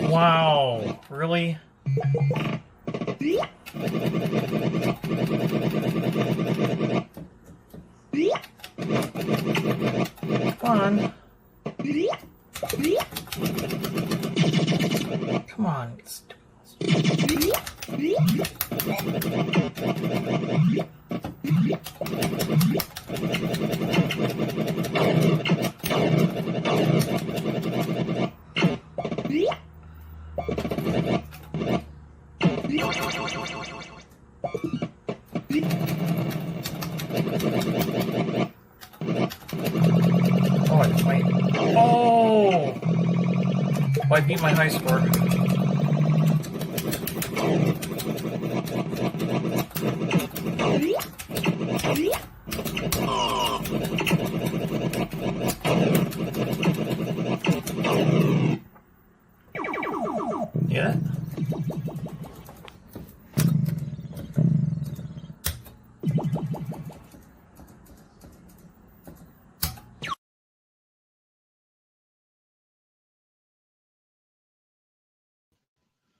Wow, really? Come on. Come on. Oh, I played. Oh! Oh, I beat my high score. Yeah.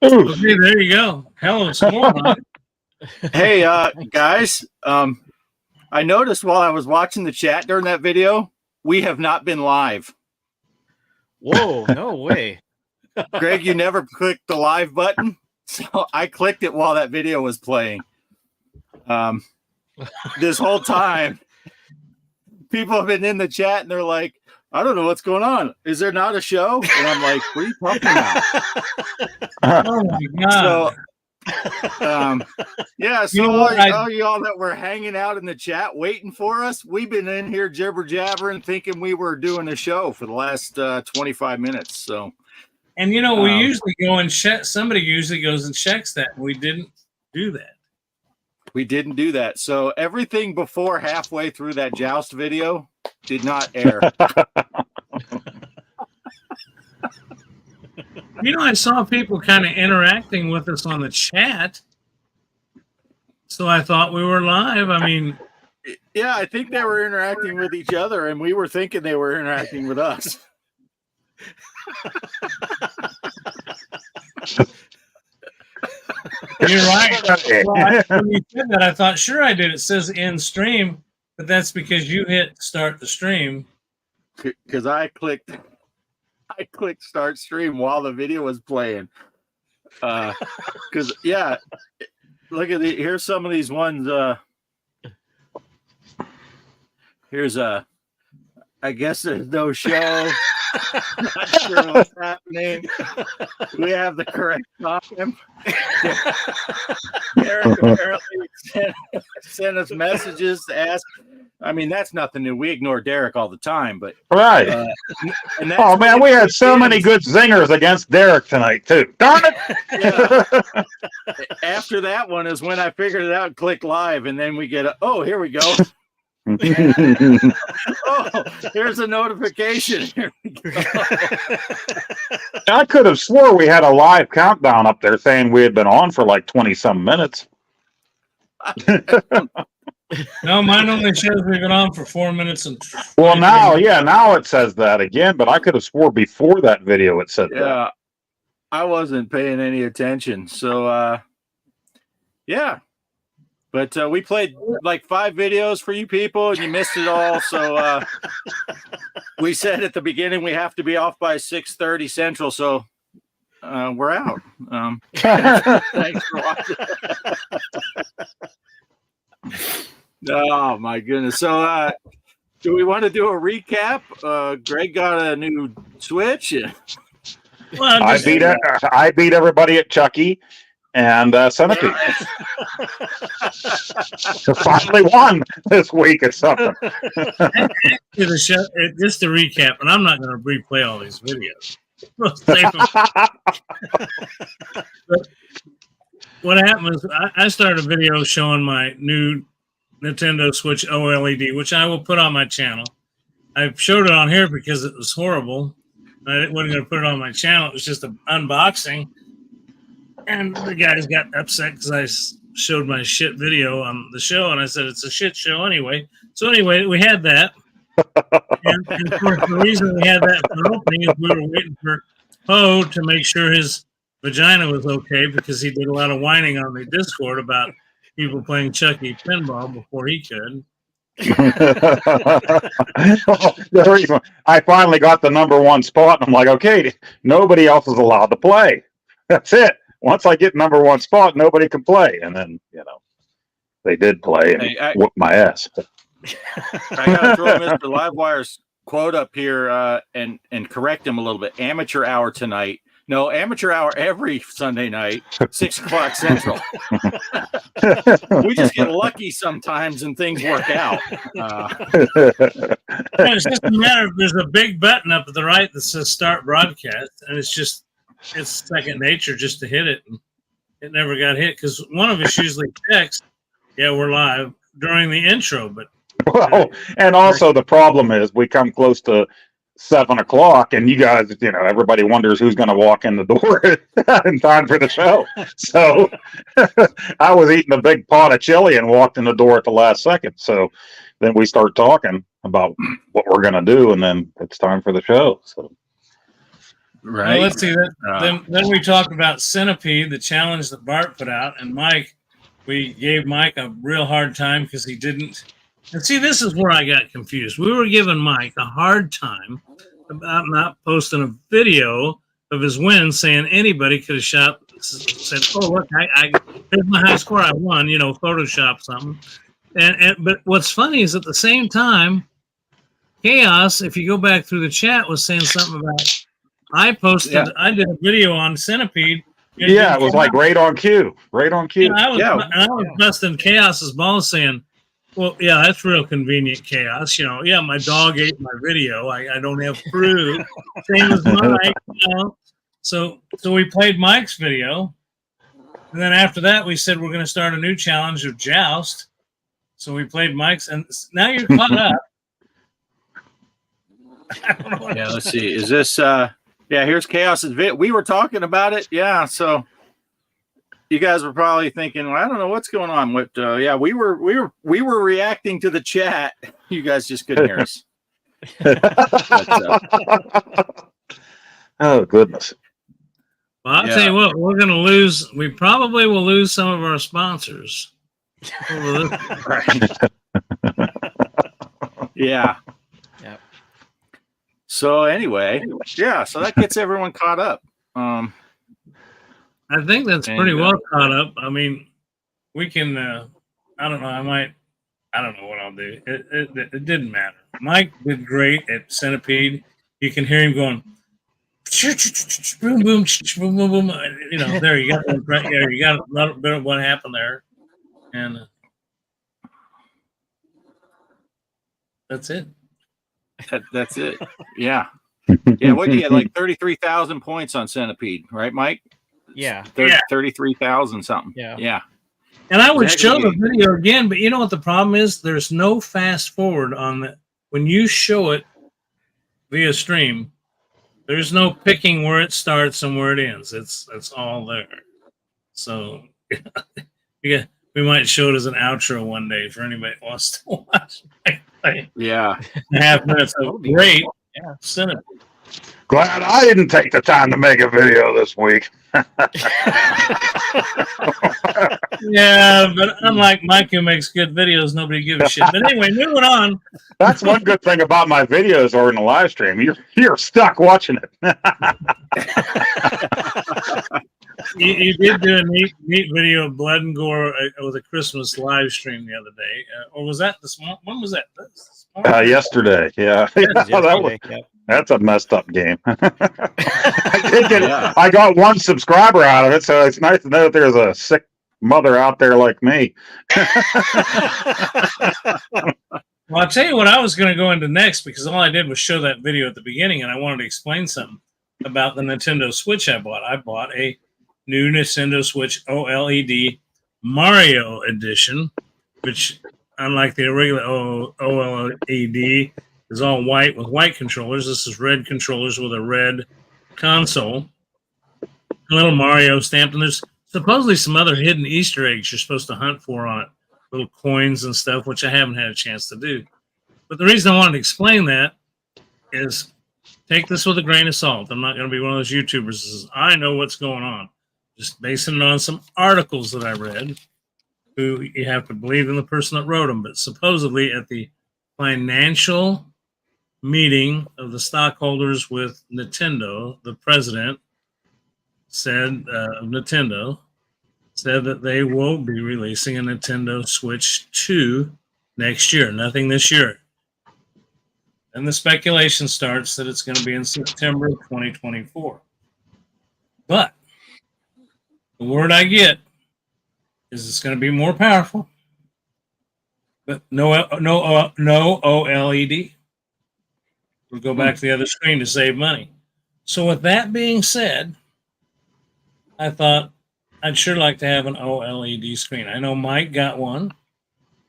Okay, there you go. Hell of a score, huh? Hey, guys, I noticed while I was watching the chat during that video, we have not been live. Whoa, no way. Greg, you never clicked the live button, so I clicked it while that video was playing. This whole time, people have been in the chat and they're like, I don't know what's going on. Is there not a show? And I'm like, what are you talking about? Oh my God. So, yeah, so You know what, all y'all that were hanging out in the chat waiting for us, we've been in here jibber jabbering thinking we were doing a show for the last 25 minutes. So, and you know, we usually go and check, somebody usually goes and checks that. We didn't do that. we didn't do that. So everything before halfway through that joust video did not air. You know, I saw people kind of interacting with us on the chat. So I thought we were live. I mean, Yeah, I think they were interacting with each other and we were thinking they were interacting with us. you're right. Well, when you said that, I thought, sure I did. It says end stream, but that's because you hit start the stream. Because I clicked start stream while the video was playing. Because yeah, look at here's some of these ones. Here's I guess there's no show. Not sure what's happening. We have the correct time. Derek apparently sent us messages to ask. I mean, that's nothing new. We ignore Derek all the time, but right. And oh man, we had so many good zingers against Derek tonight too. Darn it! Yeah. After that one is when I figured it out and clicked live, and then we get oh, here we go. Oh, here's a notification. Here we go. I could have swore we had a live countdown up there saying we had been on for like 20-some minutes. No, mine only shows we've been on for 4 minutes and. Well, now it says that again, but I could have swore before that video it said that. Yeah, I wasn't paying any attention. So, yeah. But we played like 5 videos for you people, and you missed it all. So we said at the beginning we have to be off by 6:30 Central. So we're out. Thanks for watching. Oh my goodness! So do we want to do a recap? Greg got a new Switch. Well, I beat everybody at Chucky. and Centipede. Finally won this week or something. The show, just to recap, and I'm not going to replay all these videos. We'll save them. But what happened was I started a video showing my new Nintendo Switch OLED, which I will put on my channel. I showed it on here because it was horrible. I wasn't going to put it on my channel. It was just an unboxing. And the guys got upset because I showed my shit video on the show, and I said it's a shit show anyway. So anyway, we had that. And of course, the reason we had that for opening is we were waiting for Poe to make sure his vagina was okay, because he did a lot of whining on the Discord about people playing Chucky pinball before he could. I finally got the #1 spot, and I'm like, okay, nobody else is allowed to play. That's it. Once I get #1 spot, nobody can play. And then, they did play and whooped my ass. I gotta throw Mr. Livewire's quote up here and correct him a little bit. Amateur hour tonight. No, amateur hour every Sunday night, 6 o'clock Central. We just get lucky sometimes and things work out. It's just a matter of, there's a big button up at the right that says start broadcast, and it's second nature just to hit it. And it never got hit because one of us usually checks, yeah, we're live during the intro, but. Well, and also the problem is we come close to 7 o'clock, and you guys, everybody wonders who's going to walk in the door in time for the show. So I was eating a big pot of chili and walked in the door at the last second. So then we start talking about what we're going to do, and then it's time for the show. So. Right. Well, let's see that. Then we talked about Centipede, the challenge that Bart put out, and Mike. We gave Mike a real hard time because he didn't. And see, this is where I got confused. We were giving Mike a hard time about not posting a video of his win, saying anybody could have said, "Oh, look, here's my high score. I won." Photoshop something. But what's funny is at the same time, Chaos, if you go back through the chat, was saying something about. I did a video on Centipede. Yeah, it was like right on cue. Right on cue. And I was busting Chaos's balls saying, well, yeah, that's real convenient, Chaos. My dog ate my video. I don't have proof. Same as Mike. So we played Mike's video. And then after that, we said we're going to start a new challenge of Joust. So we played Mike's. And now you're caught up. I don't know. Yeah, let's see. Is this... Yeah, here's Chaos's vid. We were talking about it. Yeah, so you guys were probably thinking, well, I don't know what's going on. But yeah, we were reacting to the chat. You guys just couldn't hear us. Oh goodness. Well, I'll tell you what, we're going to lose. We probably will lose some of our sponsors. Right. Yeah. So anyway, yeah, so that gets everyone caught up. I think that's pretty well caught up. I mean, we can, I don't know, I don't know what I'll do. It didn't matter. Mike did great at Centipede. You can hear him going, boom, boom, boom, boom, boom. There you got it right there. You got a little bit of what happened there. And that's it. That's it. Yeah. Yeah. What do you get? Like 33,000 points on Centipede, right, Mike? Yeah. 33,000 something. Yeah. Yeah. And I would show the video again, but you know what the problem is? There's no fast forward on the when you show it via stream. There's no picking where it starts and where it ends. It's all there. So yeah, we might show it as an outro one day for anybody who wants to watch. Yeah. 1/2 minutes of great Centipede. Glad I didn't take the time to make a video this week. Yeah, but unlike Mike, who makes good videos, nobody gives a shit. But anyway, moving on. That's one good thing about my videos or in the live stream. You're stuck watching it. You did do a neat video of Blood and Gore with a Christmas live stream the other day. Or was that this morning? When was that? Yesterday, yeah. That's a messed up game. Yeah. I got one subscriber out of it, so it's nice to know that there's a sick mother out there like me. Well, I'll tell you what I was going to go into next, because all I did was show that video at the beginning, and I wanted to explain something about the Nintendo Switch I bought. I bought a new Nintendo Switch OLED Mario Edition, which, unlike the regular OLED, is all white with white controllers. This is red controllers with a red console. A little Mario stamped, and there's supposedly some other hidden Easter eggs you're supposed to hunt for on it. Little coins and stuff, which I haven't had a chance to do. But the reason I wanted to explain that is take this with a grain of salt. I'm not going to be one of those YouTubers that says, I know what's going on. Just basing it on some articles that I read, who you have to believe in the person that wrote them. But supposedly at the financial meeting of the stockholders with Nintendo, the president said of Nintendo, said that they will be releasing a Nintendo Switch 2 next year, nothing this year. And the speculation starts that it's going to be in September of 2024. But the word I get is it's going to be more powerful, but no OLED. We'll go back to the other screen to save money. So with that being said, I thought I'd sure like to have an OLED screen. I know Mike got one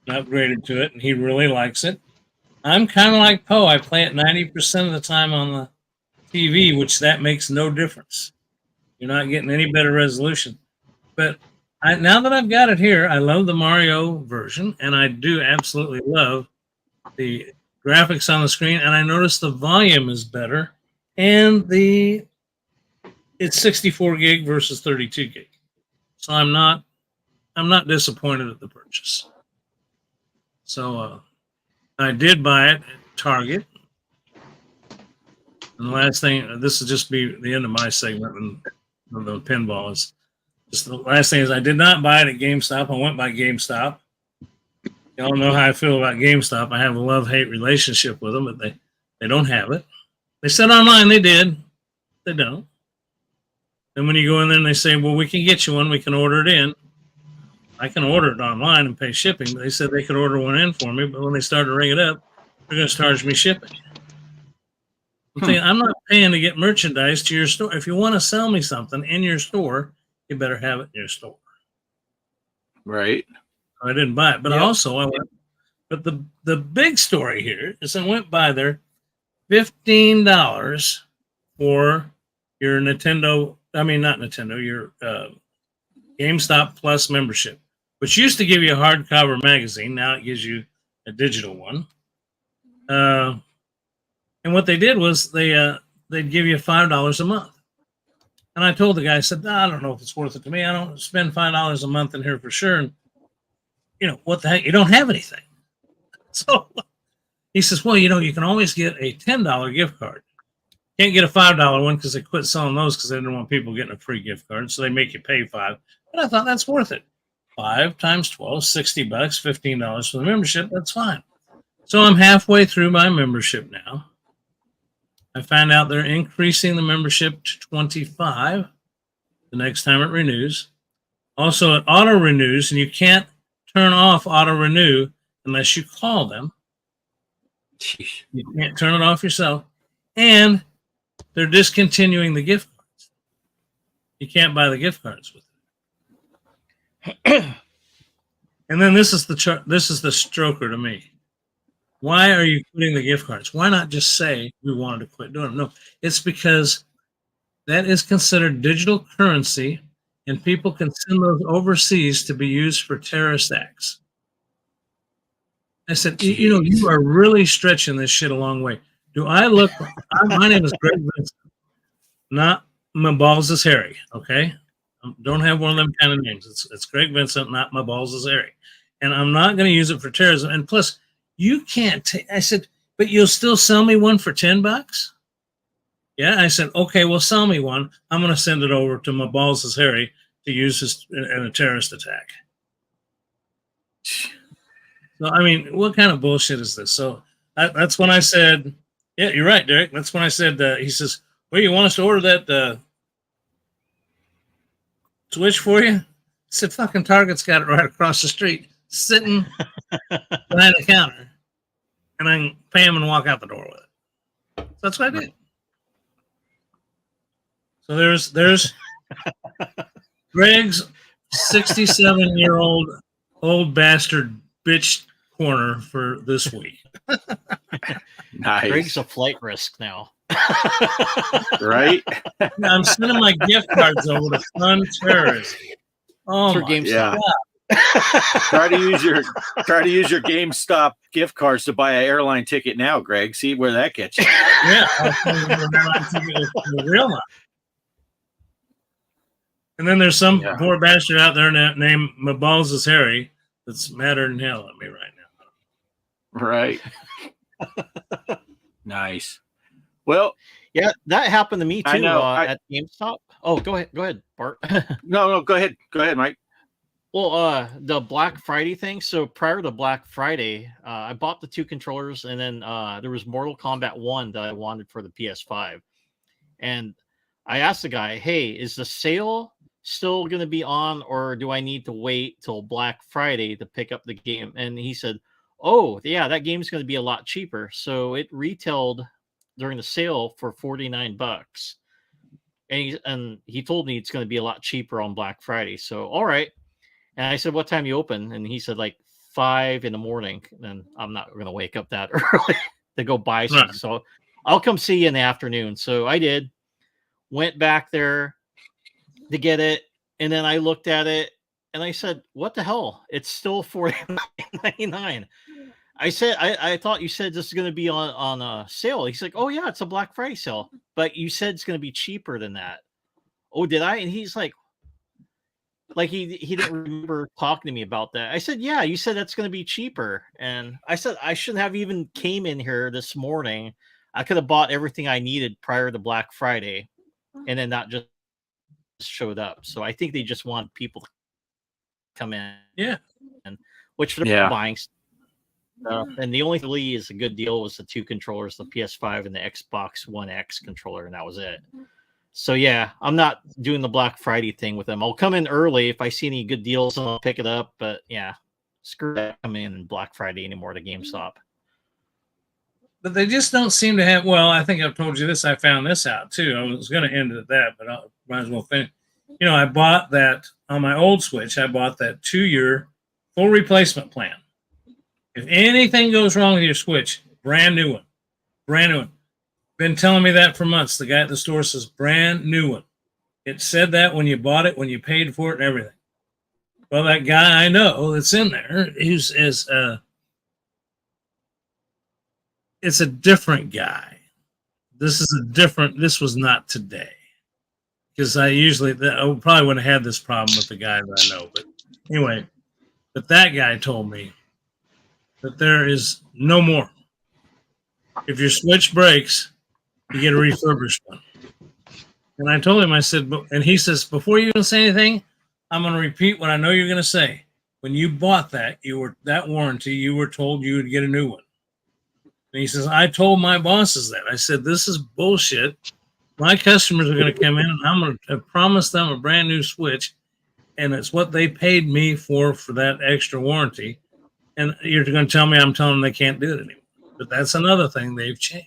and upgraded to it, and he really likes it. I'm kind of like Poe. I play it 90% of the time on the TV, which that makes no difference. You're not getting any better resolution. But now that I've got it here, I love the Mario version, and I do absolutely love the graphics on the screen, and I noticed the volume is better, and it's 64 gig versus 32 gig. So I'm not disappointed at the purchase. So I did buy it at Target. And the last thing, this will just be the end of my segment of the pinball, is just the last thing is I did not buy it at GameStop. I went by GameStop. Y'all know how I feel about GameStop. I have a love-hate relationship with them, but they don't have it. They said online they did. They don't. And when you go in there and they say, well, we can get you one, we can order it in. I can order it online and pay shipping, but they said they could order one in for me, but when they started to ring it up, they're going to charge me shipping. I'm thinking, I'm not paying to get merchandise to your store. If you want to sell me something in your store, you better have it in your store. Right. I didn't buy it, but Yep. also I went. But the big story here is I went by there, $15 for your Nintendo. I mean, not Nintendo. Your GameStop Plus membership, which used to give you a hardcover magazine. Now it gives you a digital one. And what they did was they'd give you $5 a month. And I told the guy, I said, I don't know if it's worth it to me. I don't spend $5 a month in here for sure. And what the heck? You don't have anything. So he says, well, you can always get a $10 gift card. Can't get a $5 one because they quit selling those because they didn't want people getting a free gift card. So they make you pay $5. But I thought that's worth it. 5 times 12, $60, $15 for the membership. That's fine. So I'm halfway through my membership now. I found out they're increasing the membership to 25 the next time it renews. Also, it auto renews, and you can't turn off auto renew unless you call them. Jeez. You can't turn it off yourself. And they're discontinuing the gift cards. You can't buy the gift cards with it. And then this is the stroker to me. Why are you quitting the gift cards? Why not just say we wanted to quit doing them? No, it's because that is considered digital currency, and people can send those overseas to be used for terrorist acts. I said, you are really stretching this shit a long way. Do I look? My name is Greg Vincent, not my balls is hairy. Okay, don't have one of them kind of names. It's Greg Vincent, not my balls is hairy, and I'm not going to use it for terrorism. And plus, you can't take. I said, but you'll still sell me one for $10? Yeah, I said, okay, well, sell me one. I'm going to send it over to my balls is hairy to use in a terrorist attack. So, I mean, what kind of bullshit is this? So that's when I said, Yeah, you're right, Derek. That's when I said, he says, well, you want us to order that Switch for you? I said, fucking Target's got it right across the street, sitting behind the counter. And I can pay him and walk out the door with it. So that's what I did. So there's Greg's 67-year-old old bastard bitch corner for this week. Nice. Greg's a flight risk now. Right? I'm sending my gift cards over to Fun Terrorist. Oh For my GameStop. Yeah. Try to use your GameStop gift cards to buy an airline ticket now, Greg. See where that gets you. Yeah, I'll send you an airline ticket with the real one. And then there's some poor bastard out there named My Balls is Harry that's madder than hell at me right now. Right. Nice. Well, Yeah, that happened to me too. I know, At GameStop. Oh, go ahead, Bart. no, go ahead, Mike. Well, the Black Friday thing. So prior to Black Friday, I bought the 2 controllers, and then there was Mortal Kombat 1 that I wanted for the PS5. And I asked the guy, "Hey, is the sale still going to be on, or do I need to wait till Black Friday to pick up the game?" And he said, "Oh, yeah, that game's going to be a lot cheaper." So it retailed during the sale for $49, and he told me it's going to be a lot cheaper on Black Friday. So all right. And I said, "What time you open?" And he said, like 5 a.m. And I'm not going to wake up that early to go buy something. Right. So I'll come see you in the afternoon. So I did. Went back there to get it. And then I looked at it and I said, "What the hell? It's still $49.99. I said, I thought you said this is going to be on a sale." He's like, "Oh, yeah, it's a Black Friday sale. But you said it's going to be cheaper than that." "Oh, did I?" And he's like he didn't remember talking to me about that. I said, "Yeah, you said that's going to be cheaper." And I said, I shouldn't have even came in here this morning. I could have bought everything I needed prior to Black Friday and then not just showed up. So I think they just want people to come in. Yeah. And which they're Yeah. buying. And the only thing really is a good deal was the 2 controllers, the PS5 and the Xbox One X controller, and that was it. So yeah, I'm not doing the Black Friday thing with them. I'll come in early if I see any good deals and I'll pick it up. But yeah, screw that coming in Black Friday anymore to GameStop. But they just don't seem to have. Well, I think I've told you this. I found this out too. I was going to end it at that, but I might as well finish. You know, I bought that on my old Switch. I bought that 2-year full replacement plan. If anything goes wrong with your Switch, brand new one. Been telling me that for months. The guy at the store says brand new one. It said that when you bought it, when you paid for it, and everything. Well, that guy I know that's in there, it's a different guy. This was not today. Because I probably wouldn't have had this problem with the guy that I know. But anyway, that guy told me that there is no more. If your Switch breaks, you get a refurbished one. And I told him, I said, and he says, before you even say anything, I'm going to repeat what I know you're going to say. When you bought that warranty, you were told you would get a new one. And he says, I told my bosses that. I said, this is bullshit. My customers are going to come in and I'm going to promise them a brand new Switch. And it's what they paid me for that extra warranty. And you're going to tell me I'm telling them they can't do it anymore. But that's another thing they've changed.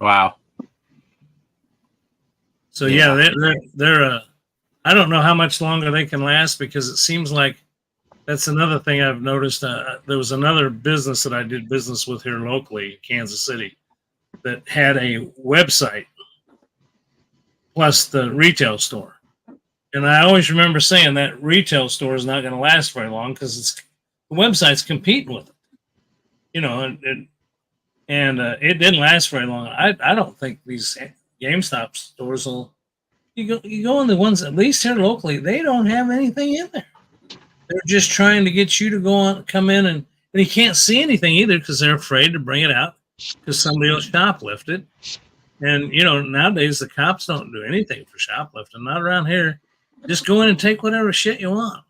Wow. So yeah, they're I don't know how much longer they can last, because it seems like that's another thing I've noticed. There was another business that I did business with here locally, Kansas City, that had a website plus the retail store. And I always remember saying that retail store is not going to last very long because the website's competing with it. You know, and it didn't last very long. I don't think these GameStop stores will. You go in the ones, at least here locally, they don't have anything in there. They're just trying to get you to come in, and you can't see anything either because they're afraid to bring it out because somebody will shoplift it. And you know, nowadays the cops don't do anything for shoplifting. Not around here. Just go in and take whatever shit you want.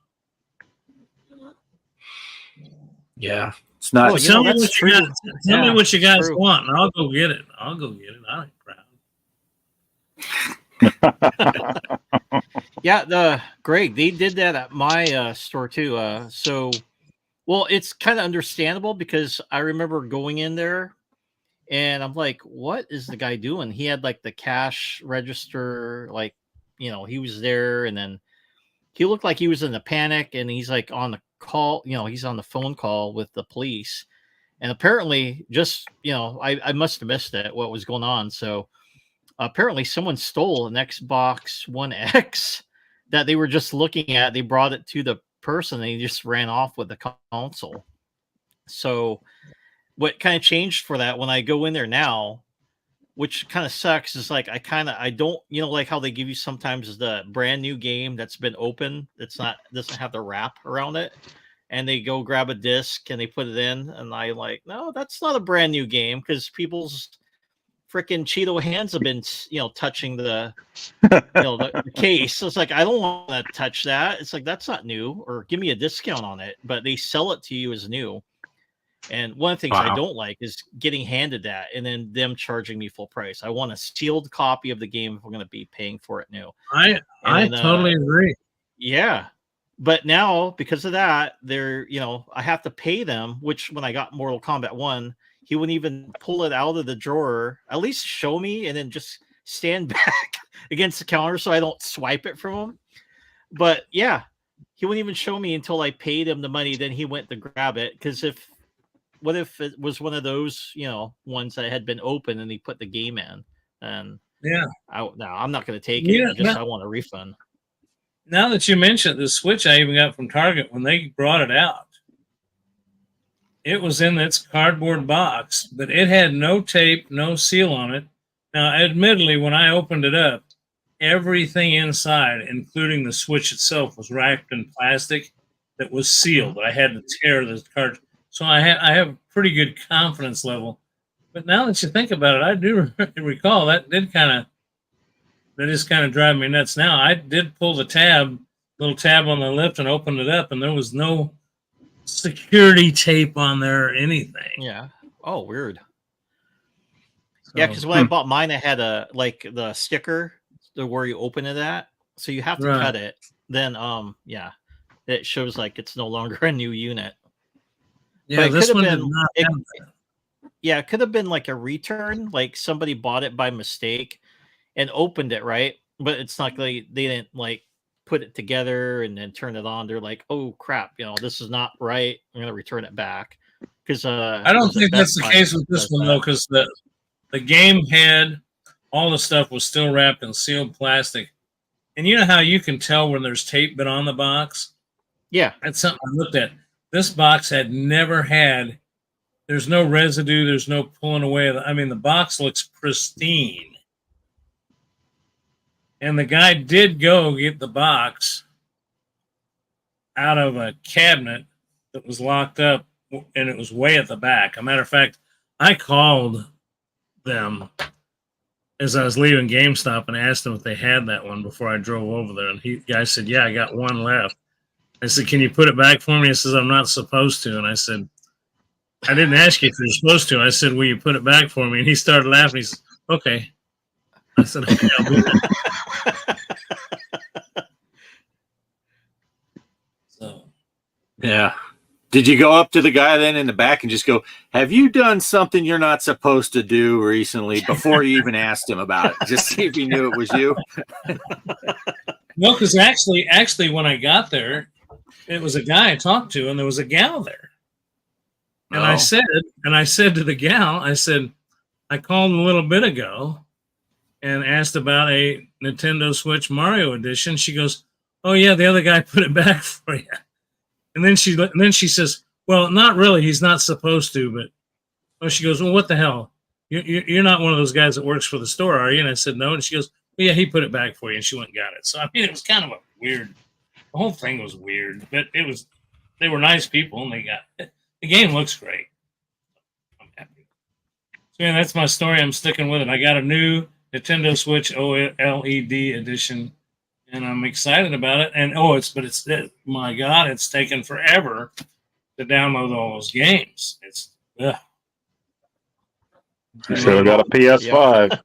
Yeah. It's not. Oh, you Tell know, me that's what true. you guys, tell me Yeah, what you guys true. want, and I'll go get it. I'll go get it. I ain't proud. Yeah, Greg, they did that at my store too. So, well, it's kind of understandable because I remember going in there and I'm like, what is the guy doing? He had like the cash register, like, he was there, and then he looked like he was in a panic, and he's like on the call, he's on the phone call with the police. And apparently, just, I must have missed it, what was going on. So apparently, someone stole an Xbox One X that they were just looking at. They brought it to the person, and he just ran off with the console. So what kind of changed for that when I go in there now, which kind of sucks, is like I don't, like how they give you sometimes the brand new game that's been open, doesn't have the wrap around it, and they go grab a disc and they put it in, and I like, no, that's not a brand new game, because people's freaking Cheeto hands have been, touching the the case. So it's like, I don't want to touch that. It's like, that's not new, or give me a discount on it, but they sell it to you as new. And one of the things I Wow. don't like is getting handed that and then them charging me full price. I want a sealed copy of the game if we're going to be paying for it new. I then, totally agree. Yeah. But now, because of that, I have to pay them, which when I got Mortal Kombat 1, he wouldn't even pull it out of the drawer, at least show me, and then just stand back against the counter so I don't swipe it from him. But yeah, he wouldn't even show me until I paid him the money. Then he went to grab it. Because what if it was one of those, ones that had been open and he put the game in? And Yeah. no, I'm not going to take it. I want a refund. Now that you mentioned the Switch, I even got from Target when they brought it out. It was in its cardboard box, but it had no tape, no seal on it. Now, admittedly, when I opened it up, everything inside, including the Switch itself, was wrapped in plastic that was sealed. I had to tear the card. So I have a pretty good confidence level. But now that you think about it, I do recall that is kind of driving me nuts now. I did pull the little tab on the lift, and opened it up, and there was no security tape on there or anything. Yeah. Oh, weird. So, Yeah, because when I bought mine, I had the sticker where you open it at. So you have to cut it. Then it shows like it's no longer a new unit. Yeah, but this one did not have that. Yeah, it could have been like a return, like somebody bought it by mistake and opened it, right? But it's not like they didn't like put it together and then turn it on. They're like, oh crap, this is not right. I'm gonna return it back. Because I don't think that's the case with this one though, because the game had all the stuff was still wrapped in sealed plastic. And you know how you can tell when there's tape been on the box? Yeah. That's something I looked at. This box had never had, there's no residue, there's no pulling away. I mean, the box looks pristine. And the guy did go get the box out of a cabinet that was locked up, and it was way at the back. As a matter of fact, I called them as I was leaving GameStop and asked them if they had that one before I drove over there. And the guy said, yeah, I got one left. I said, can you put it back for me? He says, I'm not supposed to. And I said, I didn't ask you if you're supposed to. I said, will you put it back for me? And he started laughing. He said, okay. I said, okay, I'll do that. So, Yeah. Did you go up to the guy then in the back and just go, have you done something you're not supposed to do recently, before you even asked him about it? Just see if he knew it was you. no, because actually, when I got there, it was a guy I talked to, and there was a gal there. And I said to the gal, I said, I called a little bit ago and asked about a Nintendo Switch Mario Edition. She goes, oh yeah, the other guy put it back for you. And then she says, well, not really. He's not supposed to, but she goes, well, what the hell? You're not one of those guys that works for the store, are you? And I said, no. And she goes, well, yeah, he put it back for you. And she went and got it. So, I mean, it was kind of a weird, the whole thing was weird, but they were nice people, and they got it. The game looks great. I'm happy. So, yeah, that's my story. I'm sticking with it. I got a new Nintendo Switch OLED edition, and I'm excited about it. And my God, it's taken forever to download all those games. It's ugh. Should have got a PS5.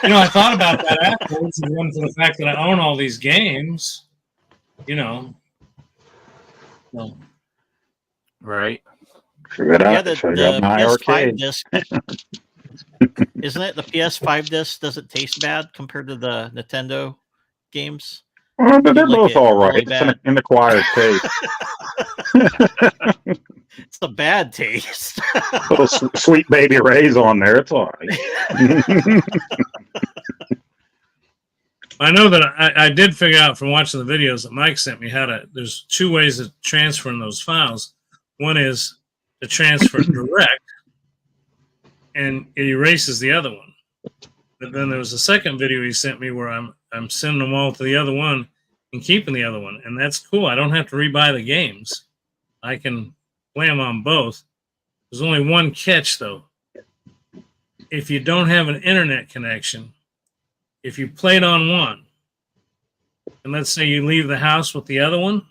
You know, I thought about that afterwards, and one for the fact that I own all these games. You know, so, Right. Should Yeah, have the got my PS5 arcade. disc. Isn't it the PS5 disc doesn't taste bad compared to the Nintendo games? Well, but they're like both it all right. really It's bad. an acquired taste. It's a bad taste. Little sweet baby Ray's on there. It's all right. I know that I did figure out from watching the videos that Mike sent me there's two ways of transferring those files. One is to transfer it direct, and it erases the other one. But then there was a second video he sent me where I'm sending them all to the other one and keeping the other one, and that's cool. I don't have to rebuy the games. I can play them on both. There's only one catch though. If you don't have an internet connection, if you played on one, and let's say you leave the house with the other one,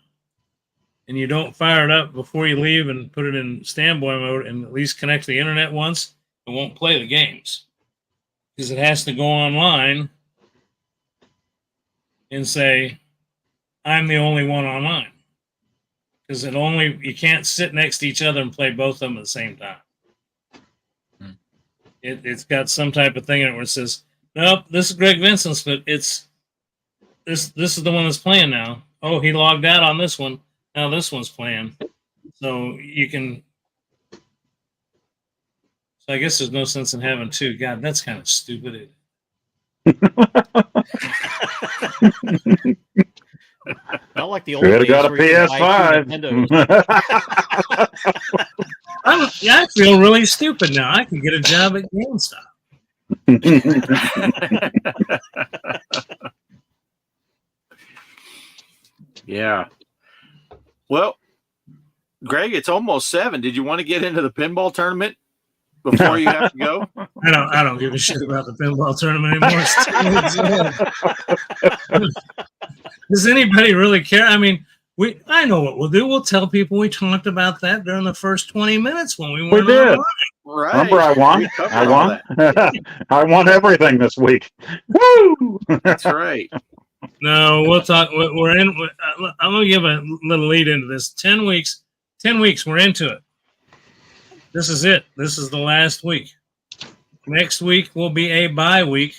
and you don't fire it up before you leave and put it in standby mode and at least connect to the internet once, it won't play the games. Because it has to go online and say, I'm the only one online. Because you can't sit next to each other and play both of them at the same time. It's got some type of thing in it where it says, nope, this is Greg Vincent's, but it's this is the one that's playing now. Oh, he logged out on this one. Now this one's playing. So you can. So I guess there's no sense in having two. God, that's kind of stupid. Not like the old Should have days got a where you could buy two PS5. Nintendos. I feel really stupid now. I can get a job at GameStop. Yeah. Well, Greg, it's almost 7. Did you want to get into the pinball tournament before you have to go? I don't give a shit about the pinball tournament anymore. Does anybody really care? I mean, I know what we'll do. We'll tell people we talked about that during the first 20 minutes when we weren't did. online. Right. Remember, I won. We covered I all won. that. I won everything this week. Woo! That's right. No, we'll talk. We're in. I'm going to give a little lead into this. 10 weeks. 10 weeks. We're into it. This is it. This is the last week. Next week will be a bye week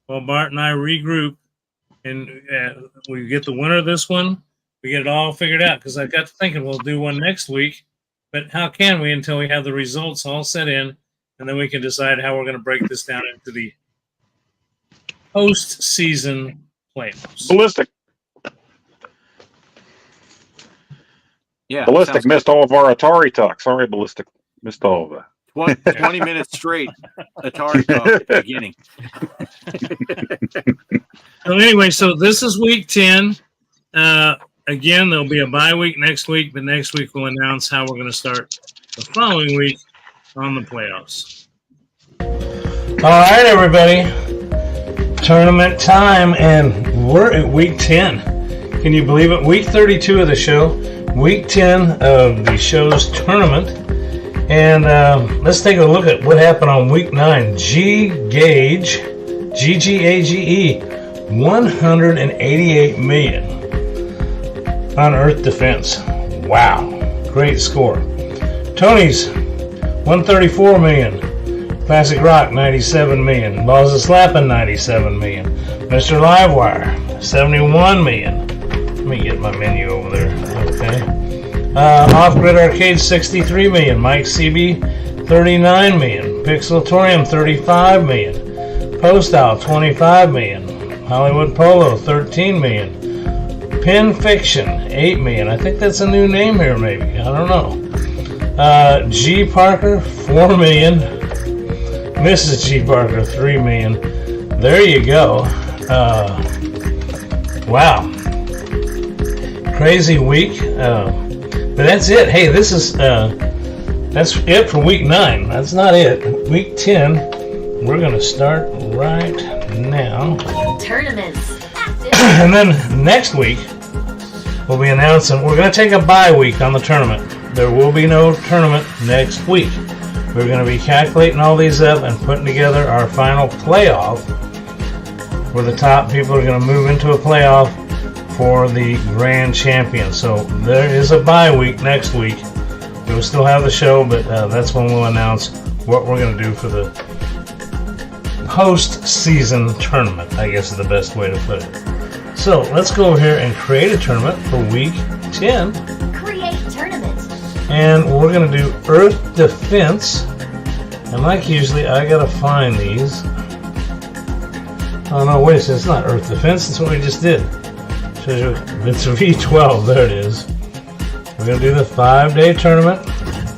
while Bart and I regroup, and we get the winner of this one. We get it all figured out because I got to thinking we'll do one next week, but how can we until we have the results all set in, and then we can decide how we're going to break this down into the postseason playoffs. Ballistic. Yeah. Ballistic sounds missed all of our Atari talk. Sorry, Ballistic. Missed all of that. good. 20 minutes straight. Atari talk at the beginning. So anyway, so this is week 10. Again, there'll be a bye week next week, but next week we'll announce how we're going to start the following week on the playoffs. All right, everybody. Tournament time, and we're at week 10. Can you believe it? Week 32 of the show, week 10 of the show's tournament. And let's take a look at what happened on week 9. G-Gage, G-G-A-G-E, 188 million on Earth Defense. Wow, great score. Tony's 134 million. Classic Rock 97 million. Balls of Slapping 97 million. Mr. Livewire 71 million. Let me get my menu over there. Okay. Off Grid Arcade 63 million. Mike CB 39 million. Pixelatorium 35 million. Postal 25 million. Hollywood Polo 13 million. Pin Fiction 8 million. I think that's a new name here, maybe. I don't know. G Parker 4 million. Mrs. G Parker 3 million. There you go. Wow. Crazy week. But that's it. Hey, this is that's it for week 9. That's not it. Week 10. We're gonna start right now. Tournaments active. And then next week, we'll be announcing. We're going to take a bye week on the tournament. There will be no tournament next week. We're going to be calculating all these up and putting together our final playoff, where the top people are going to move into a playoff for the grand champion. So there is a bye week next week. We'll still have the show, but that's when we'll announce what we're going to do for the post-season tournament, I guess is the best way to put it. So let's go over here and create a tournament for week 10. Create tournament. And we're going to do Earth Defense. And like usually, I got to find these. Oh no, wait a second, it's not Earth Defense, that's what we just did. It's V12, there it is. We're going to do the 5-day tournament,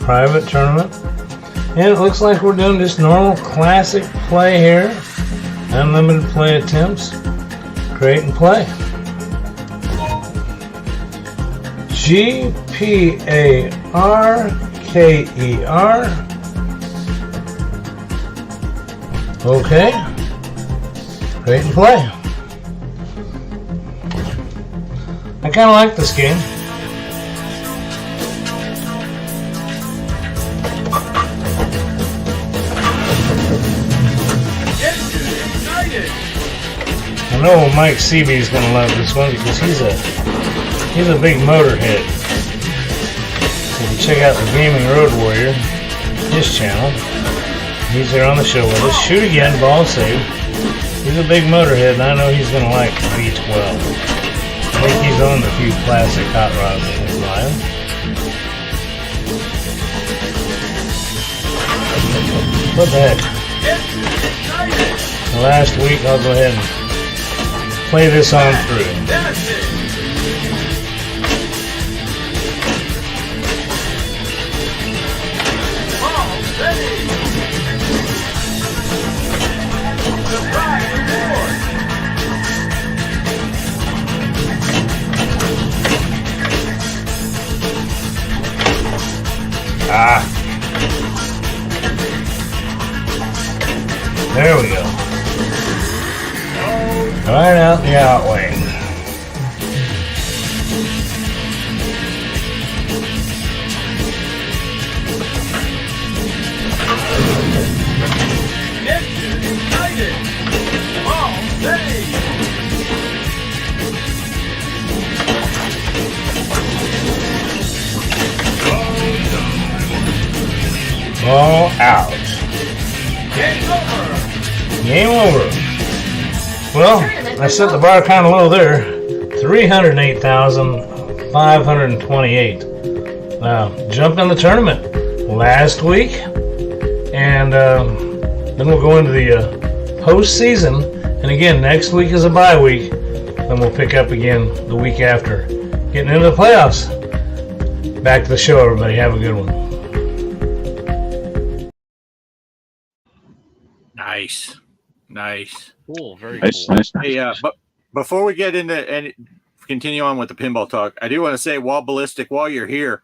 private tournament. And it looks like we're doing just normal classic play here. Unlimited play attempts. Create and play. GPARKER. Okay. Create and play. I kind of like this game. I know Mike Seavey is going to love this one because he's a big motorhead. So if you check out the Gaming Road Warrior, his channel, he's there on the show with us. Shoot again, ball save. He's a big motorhead, and I know he's going to like V12. I think he's owned a few classic hot rods in his life. What the heck? Last week, I'll go ahead and play this on through. There we go. Right out the outway. All out. Game over. Well, I set the bar kind of low there. 308,528. Jumped in the tournament last week, and then we'll go into the postseason. And again, next week is a bye week. Then we'll pick up again the week after, getting into the playoffs. Back to the show, everybody. Have a good one. Nice. Cool, very Nice, cool. nice. Hey, but before we get into and continue on with the pinball talk, I do want to say, Ballistic, while you're here,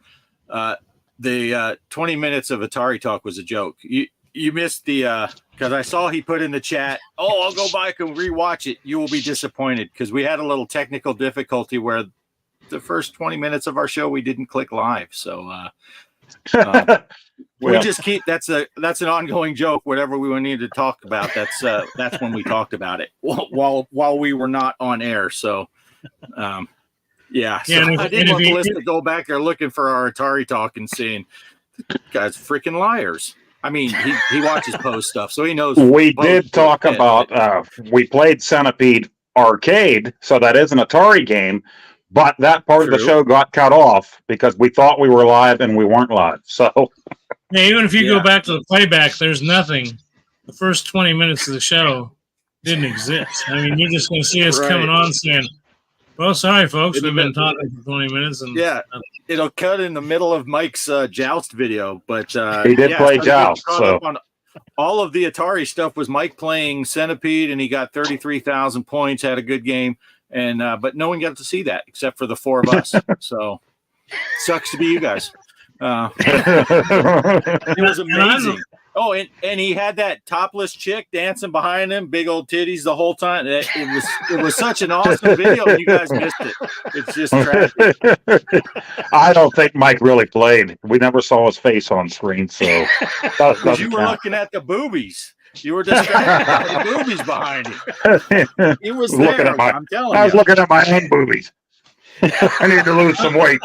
the 20 minutes of Atari talk was a joke. You missed the because I saw he put in the chat, "Oh, I'll go back and rewatch it." You will be disappointed because we had a little technical difficulty where the first 20 minutes of our show we didn't click live. So we just keep that's an ongoing joke. Whatever we need to talk about, that's when we talked about it while we were not on air. So yeah. So Yeah, I didn't want Melissa to go back there looking for our Atari talk and seeing guys freaking liars. I mean, he watches post stuff, so he knows. We did talk about we played Centipede Arcade, so that is an Atari game, but that part of the True. show got cut off because we thought we were live and we weren't live. So Yeah, even if you Yeah. go back to the playback, there's nothing. The first 20 minutes of the show didn't exist. I mean, you're just going to see us Right. coming on saying, "Well, sorry, folks, It'll we've been be- talking for 20 minutes." And Yeah, it'll cut in the middle of Mike's joust video, but He did play so Joust, caught so. up on all of the Atari stuff was Mike playing Centipede, and he got 33,000 points, had a good game, and but no one got to see that except for the four of us. So sucks to be you guys. It was And I'm- amazing. Oh, and he had that topless chick dancing behind him, big old titties the whole time. It was such an awesome video, and you guys missed it. It's just tragic. I don't think Mike really played. We never saw his face on screen, so that Because you doesn't were count. looking at the boobies. You were distracted by the boobies behind him. He was Looking there. at my- I'm telling I was you. looking at my own boobies. I need to lose some weight.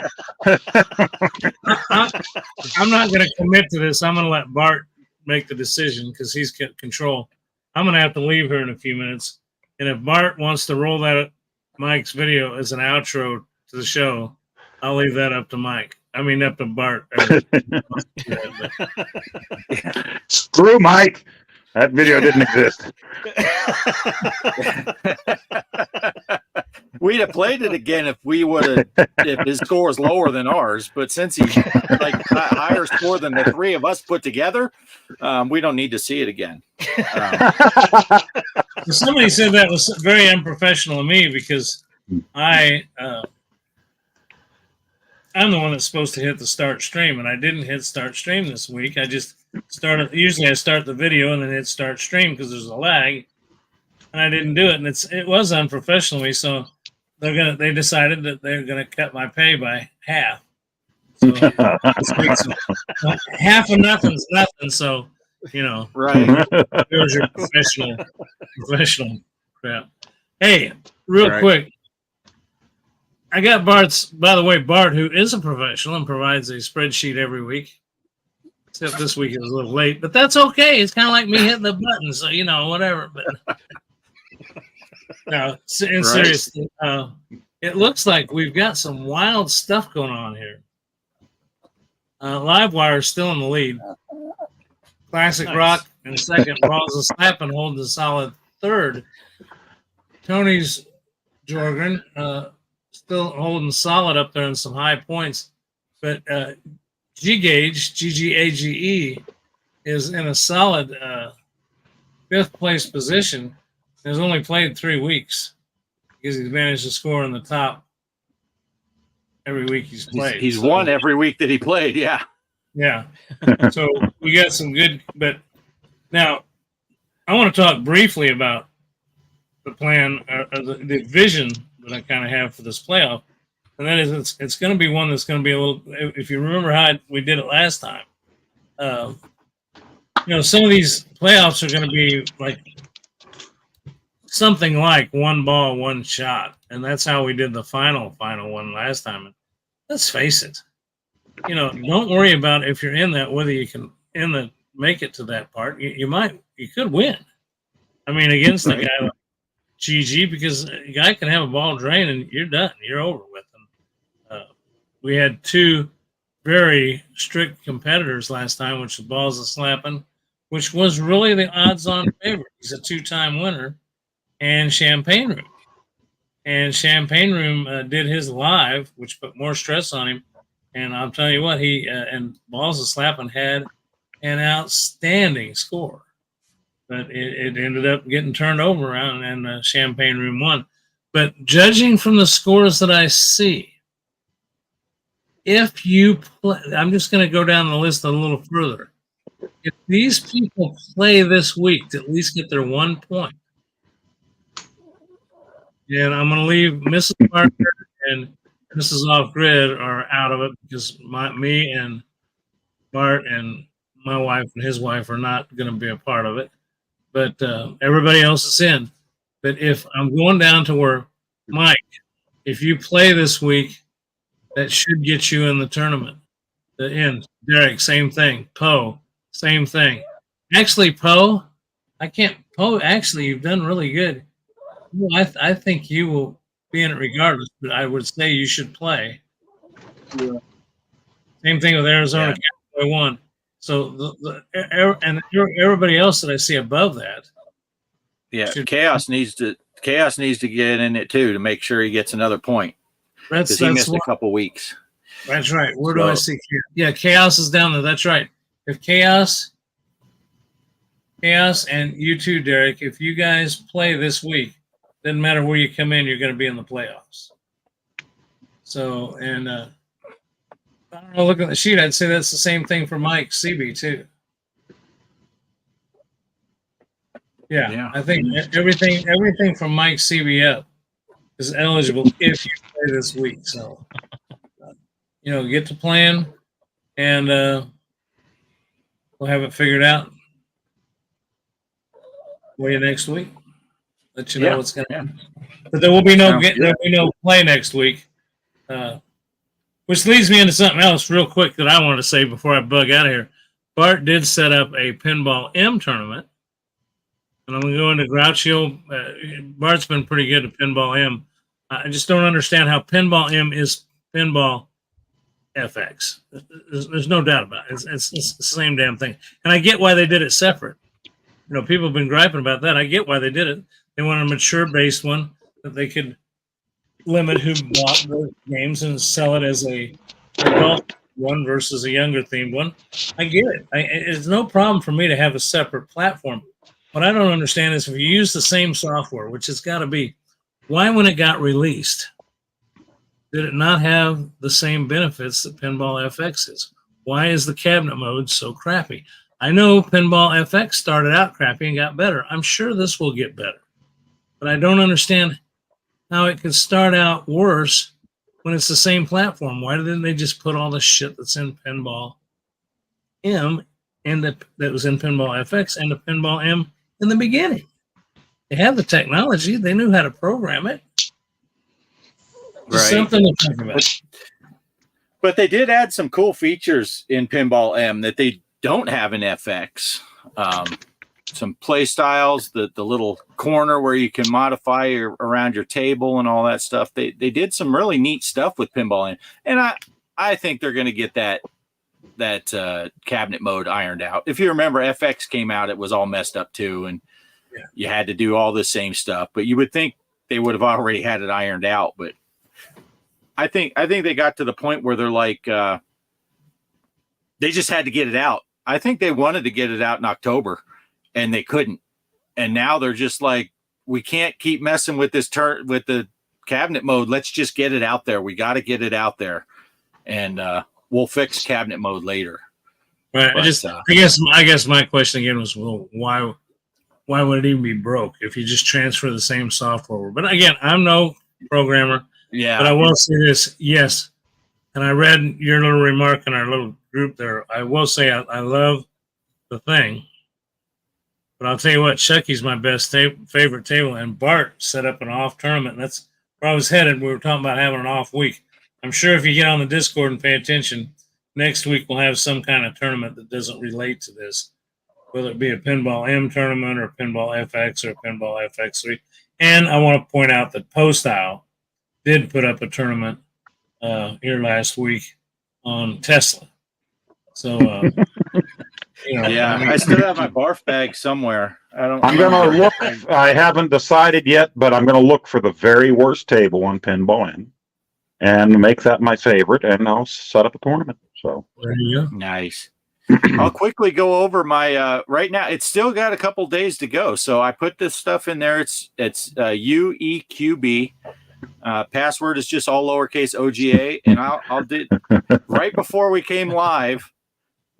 I'm not going to commit to this. I'm going to let Bart make the decision because he's got control. I'm going to have to leave here in a few minutes. And if Bart wants to roll that Mike's video as an outro to the show, I'll leave that up to Mike. I mean, up to Bart. Screw Mike. That video didn't exist. We'd have played it again if his score was lower than ours. But since he like higher score than the three of us put together, we don't need to see it again. Somebody said that was very unprofessional of me because I'm the one that's supposed to hit the start stream, and I didn't hit start stream this week. I just started. Usually, I start the video and then hit start stream because there's a lag, and I didn't do it, and it was unprofessional of me. So they decided that they're gonna cut my pay by half. So this week's half of nothing's nothing. So Right. there's your professional crap. Hey, real Right. quick. I got by the way, Bart, who is a professional and provides a spreadsheet every week. Except this week it was a little late, but that's okay. It's kind of like me hitting the button, so whatever. But no, in seriously, it looks like we've got some wild stuff going on here. Livewire is still in the lead. Classic Nice. Rock in second. Balls a slap and holding a solid third. Tony's Jorgen still holding solid up there in some high points, but G-Gage, G-G-A-G-E, is in a solid fifth place position. Has only played 3 weeks because he's managed to score in the top every week he's played. He's So, won every week that he played. Yeah. yeah. So we got some good, but now I want to talk briefly about the plan, the vision that I kind of have for this playoff. And that is it's going to be one that's going to be a little, if you remember how we did it last time, some of these playoffs are going to be like something like one ball, one shot. And that's how we did the final one last time. And let's face it, don't worry about if you're in that, whether you can make it to that part. You could win. I mean, against a guy like GG, because a guy can have a ball drain and you're done. You're over with them. We had 2 very strict competitors last time, which was Balls a Slapping, which was really the odds-on favorite. He's a 2-time winner, and Champagne Room. And Champagne Room did his live, which put more stress on him. And I'll tell you what, he and Balls a Slapping had an outstanding score. But it ended up getting turned over and Champagne Room won. But judging from the scores that I see, if you play, I'm just going to go down the list a little further. If these people play this week to at least get their 1 point, and I'm going to leave Mrs. Parker and Mrs. Off Grid are out of it because me and Bart and my wife and his wife are not going to be a part of it. But everybody else is in. But if I'm going down to where, Mike, if you play this week, that should get you in the tournament. The end. Derek, same thing. Poe, same thing. Actually, Poe, actually, you've done really good. Well, I think you will be in it regardless, but I would say you should play. Same thing with Arizona Cowboy 1. So everybody else that I see above that, Yeah, Chaos needs to get in it too to make sure he gets another point because he missed a couple weeks. That's right. Where do I see? Yeah, Chaos is down there. That's right. If Chaos, and you too, Derek, if you guys play this week, doesn't matter where you come in, you're going to be in the playoffs. So, and I don't know, look at the sheet. I'd say that's the same thing for Mike CB too. Yeah, Yeah. I think everything from Mike CB up is eligible if you play this week. So, get the plan, and we'll have it figured out for you next week. Let you know Yeah, what's going to yeah. happen. But there will be Sounds good. there'll be no play next week, which leads me into something else real quick that I want to say before I bug out of here. Bart did set up a Pinball M tournament, and I'm going to go into Groucho. Bart's been pretty good at Pinball M. I just don't understand how Pinball M is Pinball FX. There's no doubt about it. It's the same damn thing. And I get why they did it separate. People have been griping about that. I get why they did it. They wanted a mature-based one that they could limit who bought the games and sell it as a adult one versus a younger themed one. I get it. It's no problem for me to have a separate platform. What I don't understand is if you use the same software, which it's got to be, why when it got released did it not have the same benefits that Pinball FX is? Why is the cabinet mode so crappy? I know Pinball FX started out crappy and got better. I'm sure this will get better. But I don't understand how it could start out worse when it's the same platform. Why didn't they just put all the shit that's in Pinball M and that was in Pinball FX and the Pinball M in the beginning? They have the technology. They knew how to program it. Just something to think about. But they did add some cool features in Pinball M that they don't have in FX. Some play styles, the little corner where you can modify around your table and all that stuff. They did some really neat stuff with Pinball M, and I think they're going to get that cabinet mode ironed out. If you remember, FX came out, it was all messed up too, and you had to do all the same stuff. But you would think they would have already had it ironed out. But I think they got to the point where they're like, they just had to get it out. I think they wanted to get it out in October, and they couldn't. And now they're just like, we can't keep messing with this with the cabinet mode. Let's just get it out there. We got to get it out there, and we'll fix cabinet mode later. Right. But, I guess my question again was, well, why would it even be broke if you just transfer the same software? But again, I'm no programmer. Yeah. But I will say this, yes. And I read your little remark in our little group there. I will say I love the thing. But I'll tell you what, Chucky's my best favorite table, and Bart set up an off tournament. And that's where I was headed. We were talking about having an off week. I'm sure if you get on the Discord and pay attention, next week we'll have some kind of tournament that doesn't relate to this, whether it be a Pinball M tournament or Pinball FX or Pinball FX3. And I want to point out that Postile did put up a tournament here last week on Tesla. So, I still have my barf bag somewhere. I'm going to look. I haven't decided yet, but I'm going to look for the very worst table on Pinball M and make that my favorite, and I'll set up a tournament. So there you go. Nice. I'll quickly go over my right now. It's still got a couple days to go, so I put this stuff in there. It's UEQB. Password is just all lowercase OGA, and I'll do right before we came live.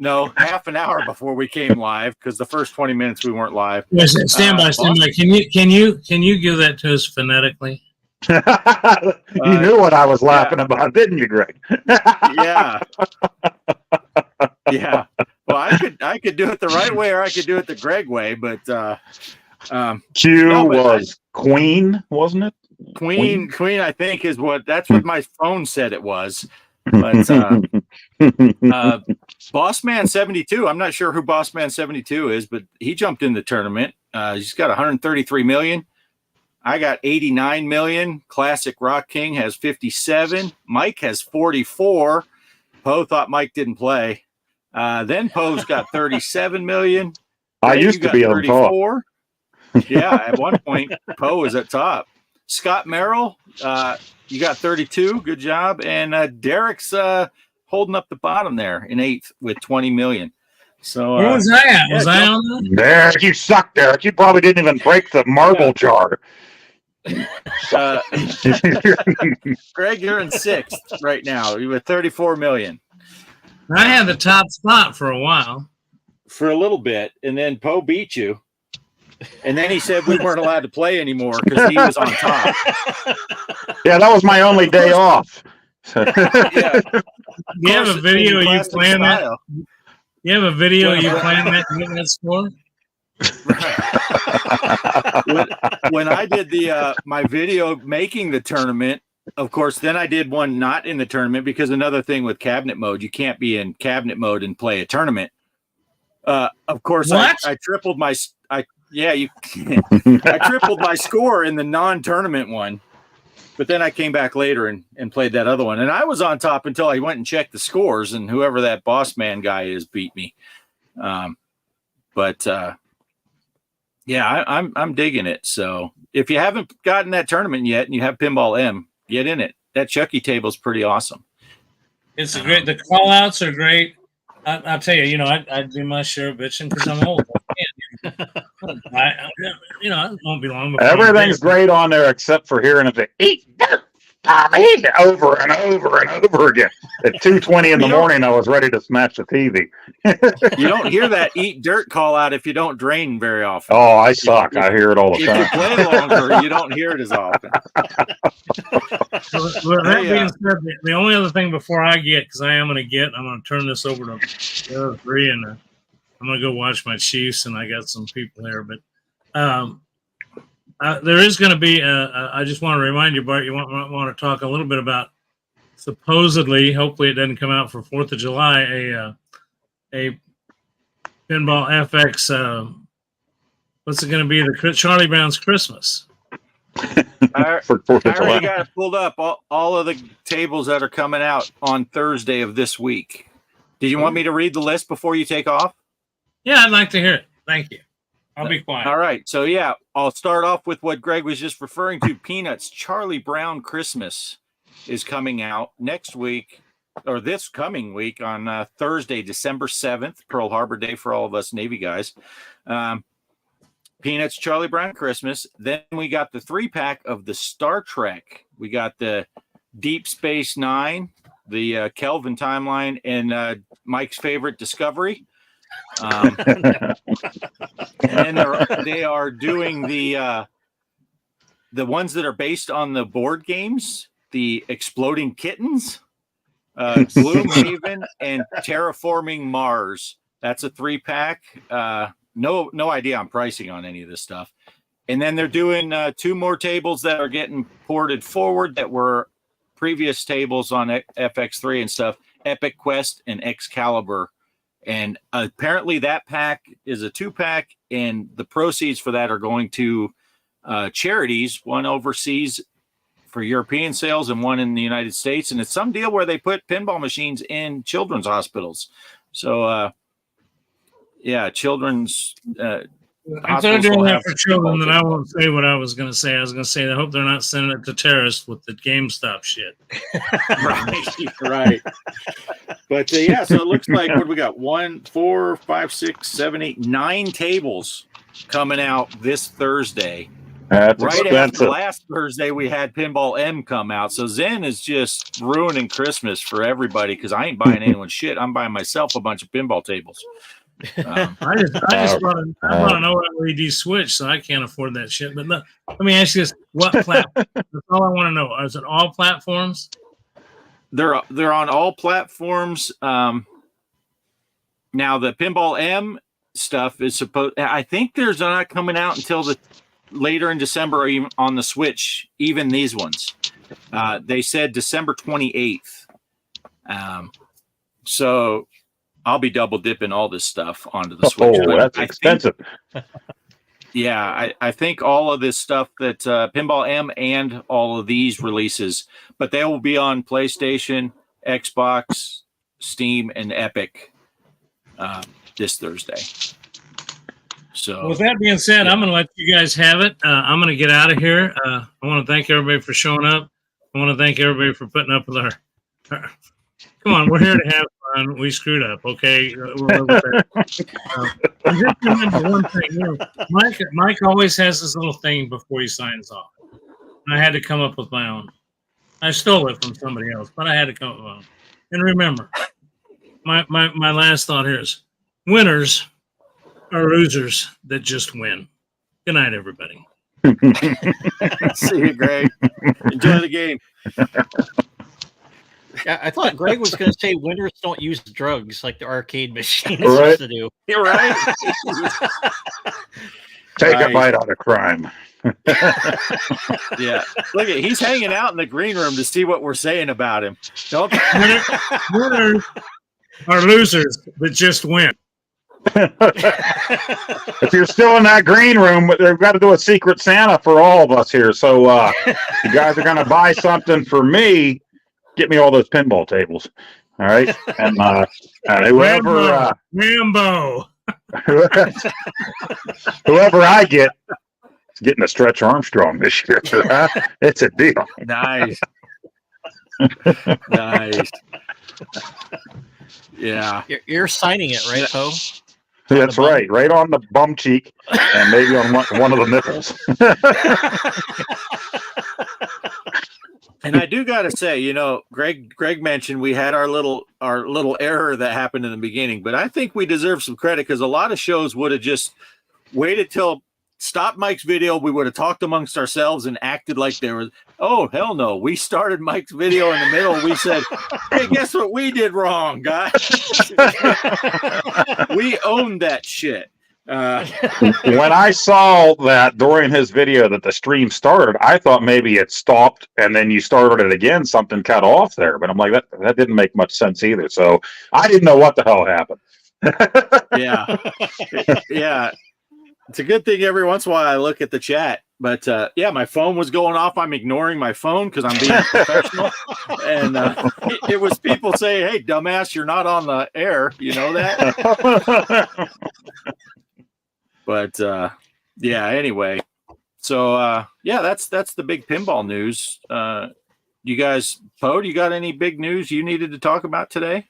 No, half an hour before we came live, because the first 20 minutes we weren't live. Stand by. Can you give that to us phonetically? You knew what I was laughing about, didn't you, Greg? Yeah. Yeah. Well, I could do it the right way, or I could do it the Greg way, but was Queen, wasn't it? Queen, I think that's what my phone said it was. But Bossman 72, I'm not sure who Bossman 72 is, but he jumped in the tournament. He's got 133 million. I got 89 million. Classic Rock King has 57. Mike has 44. Poe thought Mike didn't play. Then Poe's got 37 million. I used to be on top. Yeah, at one point, Poe was at top. Scott Merrill, you got 32. Good job. And Derek's holding up the bottom there in 8th with 20 million. So where was I at? Was I on that? Derek, you suck, Derek. You probably didn't even break the marble jar. Greg, you're in 6th right now. You're with 34 million. I had the top spot for a while. For a little bit, and then Poe beat you. And then he said we weren't allowed to play anymore because he was on top. Yeah, that was my only day off. Yeah. You have a video of you Plastic playing that? style. You have a video of you playing that and getting that score? When I did the my video making the tournament, of course, then I did one not in the tournament because another thing with cabinet mode, you can't be in cabinet mode and play a tournament. Of course, I tripled my I tripled my score in the non-tournament one, but then I came back later and played that other one, and I was on top until I went and checked the scores, and whoever that boss man guy is beat me. Yeah, I'm digging it. So if you haven't gotten that tournament yet and you have Pinball M, get in it. That Chucky table is pretty awesome. It's a great. The call outs are great. I'll tell you. I do my share of bitching because I'm old. It won't be long. Before Everything's great on there except for hearing it say, "Eat dirt, Tommy," over and over and over again. At 2:20 in the morning, I was ready to smash the TV. You don't hear that "eat dirt" call out if you don't drain very often. Oh, I suck. I hear it all the If you time. play longer, you don't hear it as often. Well, that being said, the only other thing before I get, because I'm going to turn this over to the other three, and I'm going to go watch my Chiefs, and I got some people there. But there is going to be, I just want to remind you, Bart, you want to talk a little bit about supposedly, hopefully it doesn't come out for 4th of July, a Pinball FX, what's it going to be? The Charlie Brown's Christmas. I For 4th of already July. got it pulled up. All of the tables that are coming out on Thursday of this week. Did you want me to read the list before you take off? Yeah, I'd like to hear it. Thank you. I'll be quiet. All right. So, yeah, I'll start off with what Greg was just referring to. Peanuts Charlie Brown Christmas is coming out next week, or this coming week on Thursday, December 7th, Pearl Harbor Day for all of us Navy guys. Peanuts Charlie Brown Christmas. Then we got the 3-pack of the Star Trek. We got the Deep Space Nine, the Kelvin timeline, and Mike's favorite Discovery. And they are doing the ones that are based on the board games, the Exploding Kittens, Gloomhaven, and Terraforming Mars. That's a 3-pack. No idea on pricing on any of this stuff. And then they're doing 2 more tables that are getting ported forward that were previous tables on FX3 and stuff, Epic Quest and Excalibur. And apparently that pack is a 2-pack, and the proceeds for that are going to charities, one overseas for European sales and one in the United States. And it's some deal where they put pinball machines in children's hospitals. So, children's If they're doing that for children, then I won't say what I was going to say. I was going to say, I hope they're not sending it to terrorists with the GameStop shit. Right. But so it looks like what we got 1, 4, 5, 6, 7, 8, 9 tables coming out this Thursday. That's Right expensive. after last Thursday, we had Pinball M come out. So Zen is just ruining Christmas for everybody because I ain't buying anyone's shit. I'm buying myself a bunch of pinball tables. I just bought an OLED Switch, so I can't afford that shit. But look, let me ask you this: what platform? That's all I want to know. Is it all platforms? They're on all platforms. Now the Pinball M stuff is supposed. I think there's not coming out until the later in December, or even on the Switch. Even these ones, they said December 28th. So I'll be double dipping all this stuff onto the Switch. Oh, that's expensive. I think all of this stuff that Pinball M and all of these releases, but they will be on PlayStation, Xbox, Steam, and Epic this Thursday. So, with that being said, I'm going to let you guys have it. I'm going to get out of here. I want to thank everybody for showing up. I want to thank everybody for putting up with our come on, we're here to have fun. We screwed up, okay? Just remember one thing. Mike always has this little thing before he signs off. And I had to come up with my own. I stole it from somebody else, but I had to come up with my own. And remember, my last thought here is winners are losers that just win. Good night, everybody. See you, Greg. Enjoy the game. Yeah, I thought Greg was going to say winners don't use drugs like the arcade machines Right. used to do. You're right. Take a Right. bite out of crime. Yeah. Look at he's hanging out in the green room to see what we're saying about him. Don't Winners are losers that just win. If you're still in that green room, they've got to do a secret Santa for all of us here. So you guys are going to buy something for me. Get me all those pinball tables. All right. And whoever Rambo. whoever I get is getting a Stretch Armstrong this year. It's a deal. Nice. Nice. Yeah. You're signing it, right, Poe? That's right. Right on the bum cheek and maybe on one of the nipples. And I do got to say, Greg mentioned we had our little error that happened in the beginning, but I think we deserve some credit because a lot of shows would have just waited till stopped Mike's video. We would have talked amongst ourselves and acted like there was, oh, hell no. We started Mike's video in the middle. We said, hey, guess what we did wrong, guys? We owned that shit. When I saw that during his video that the stream started, I thought maybe it stopped and then you started it again, something cut off there. But I'm like, that didn't make much sense either. So I didn't know what the hell happened. Yeah. Yeah. It's a good thing every once in a while I look at the chat. But yeah, my phone was going off. I'm ignoring my phone because I'm being professional. And it was people saying, hey, dumbass, you're not on the air. You know that? But yeah, anyway. So yeah, that's the big pinball news. You guys, Poe, do you got any big news you needed to talk about today?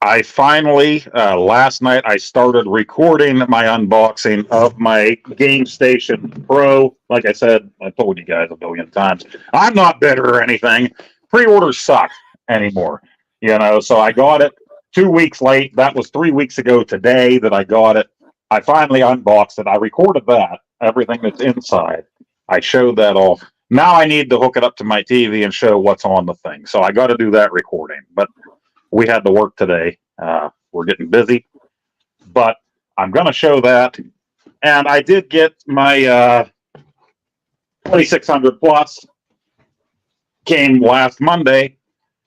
I finally, last night, I started recording my unboxing of my GameStation Pro. Like I said, I told you guys a billion times, I'm not bitter or anything. Pre-orders suck anymore, so I got it 2 weeks late. That was 3 weeks ago today that I got it. I finally unboxed it. I recorded that, everything that's inside. I showed that off. Now I need to hook it up to my TV and show what's on the thing. So I got to do that recording. But we had to work today. We're getting busy. But I'm going to show that. And I did get my 2600 Plus. Came last Monday.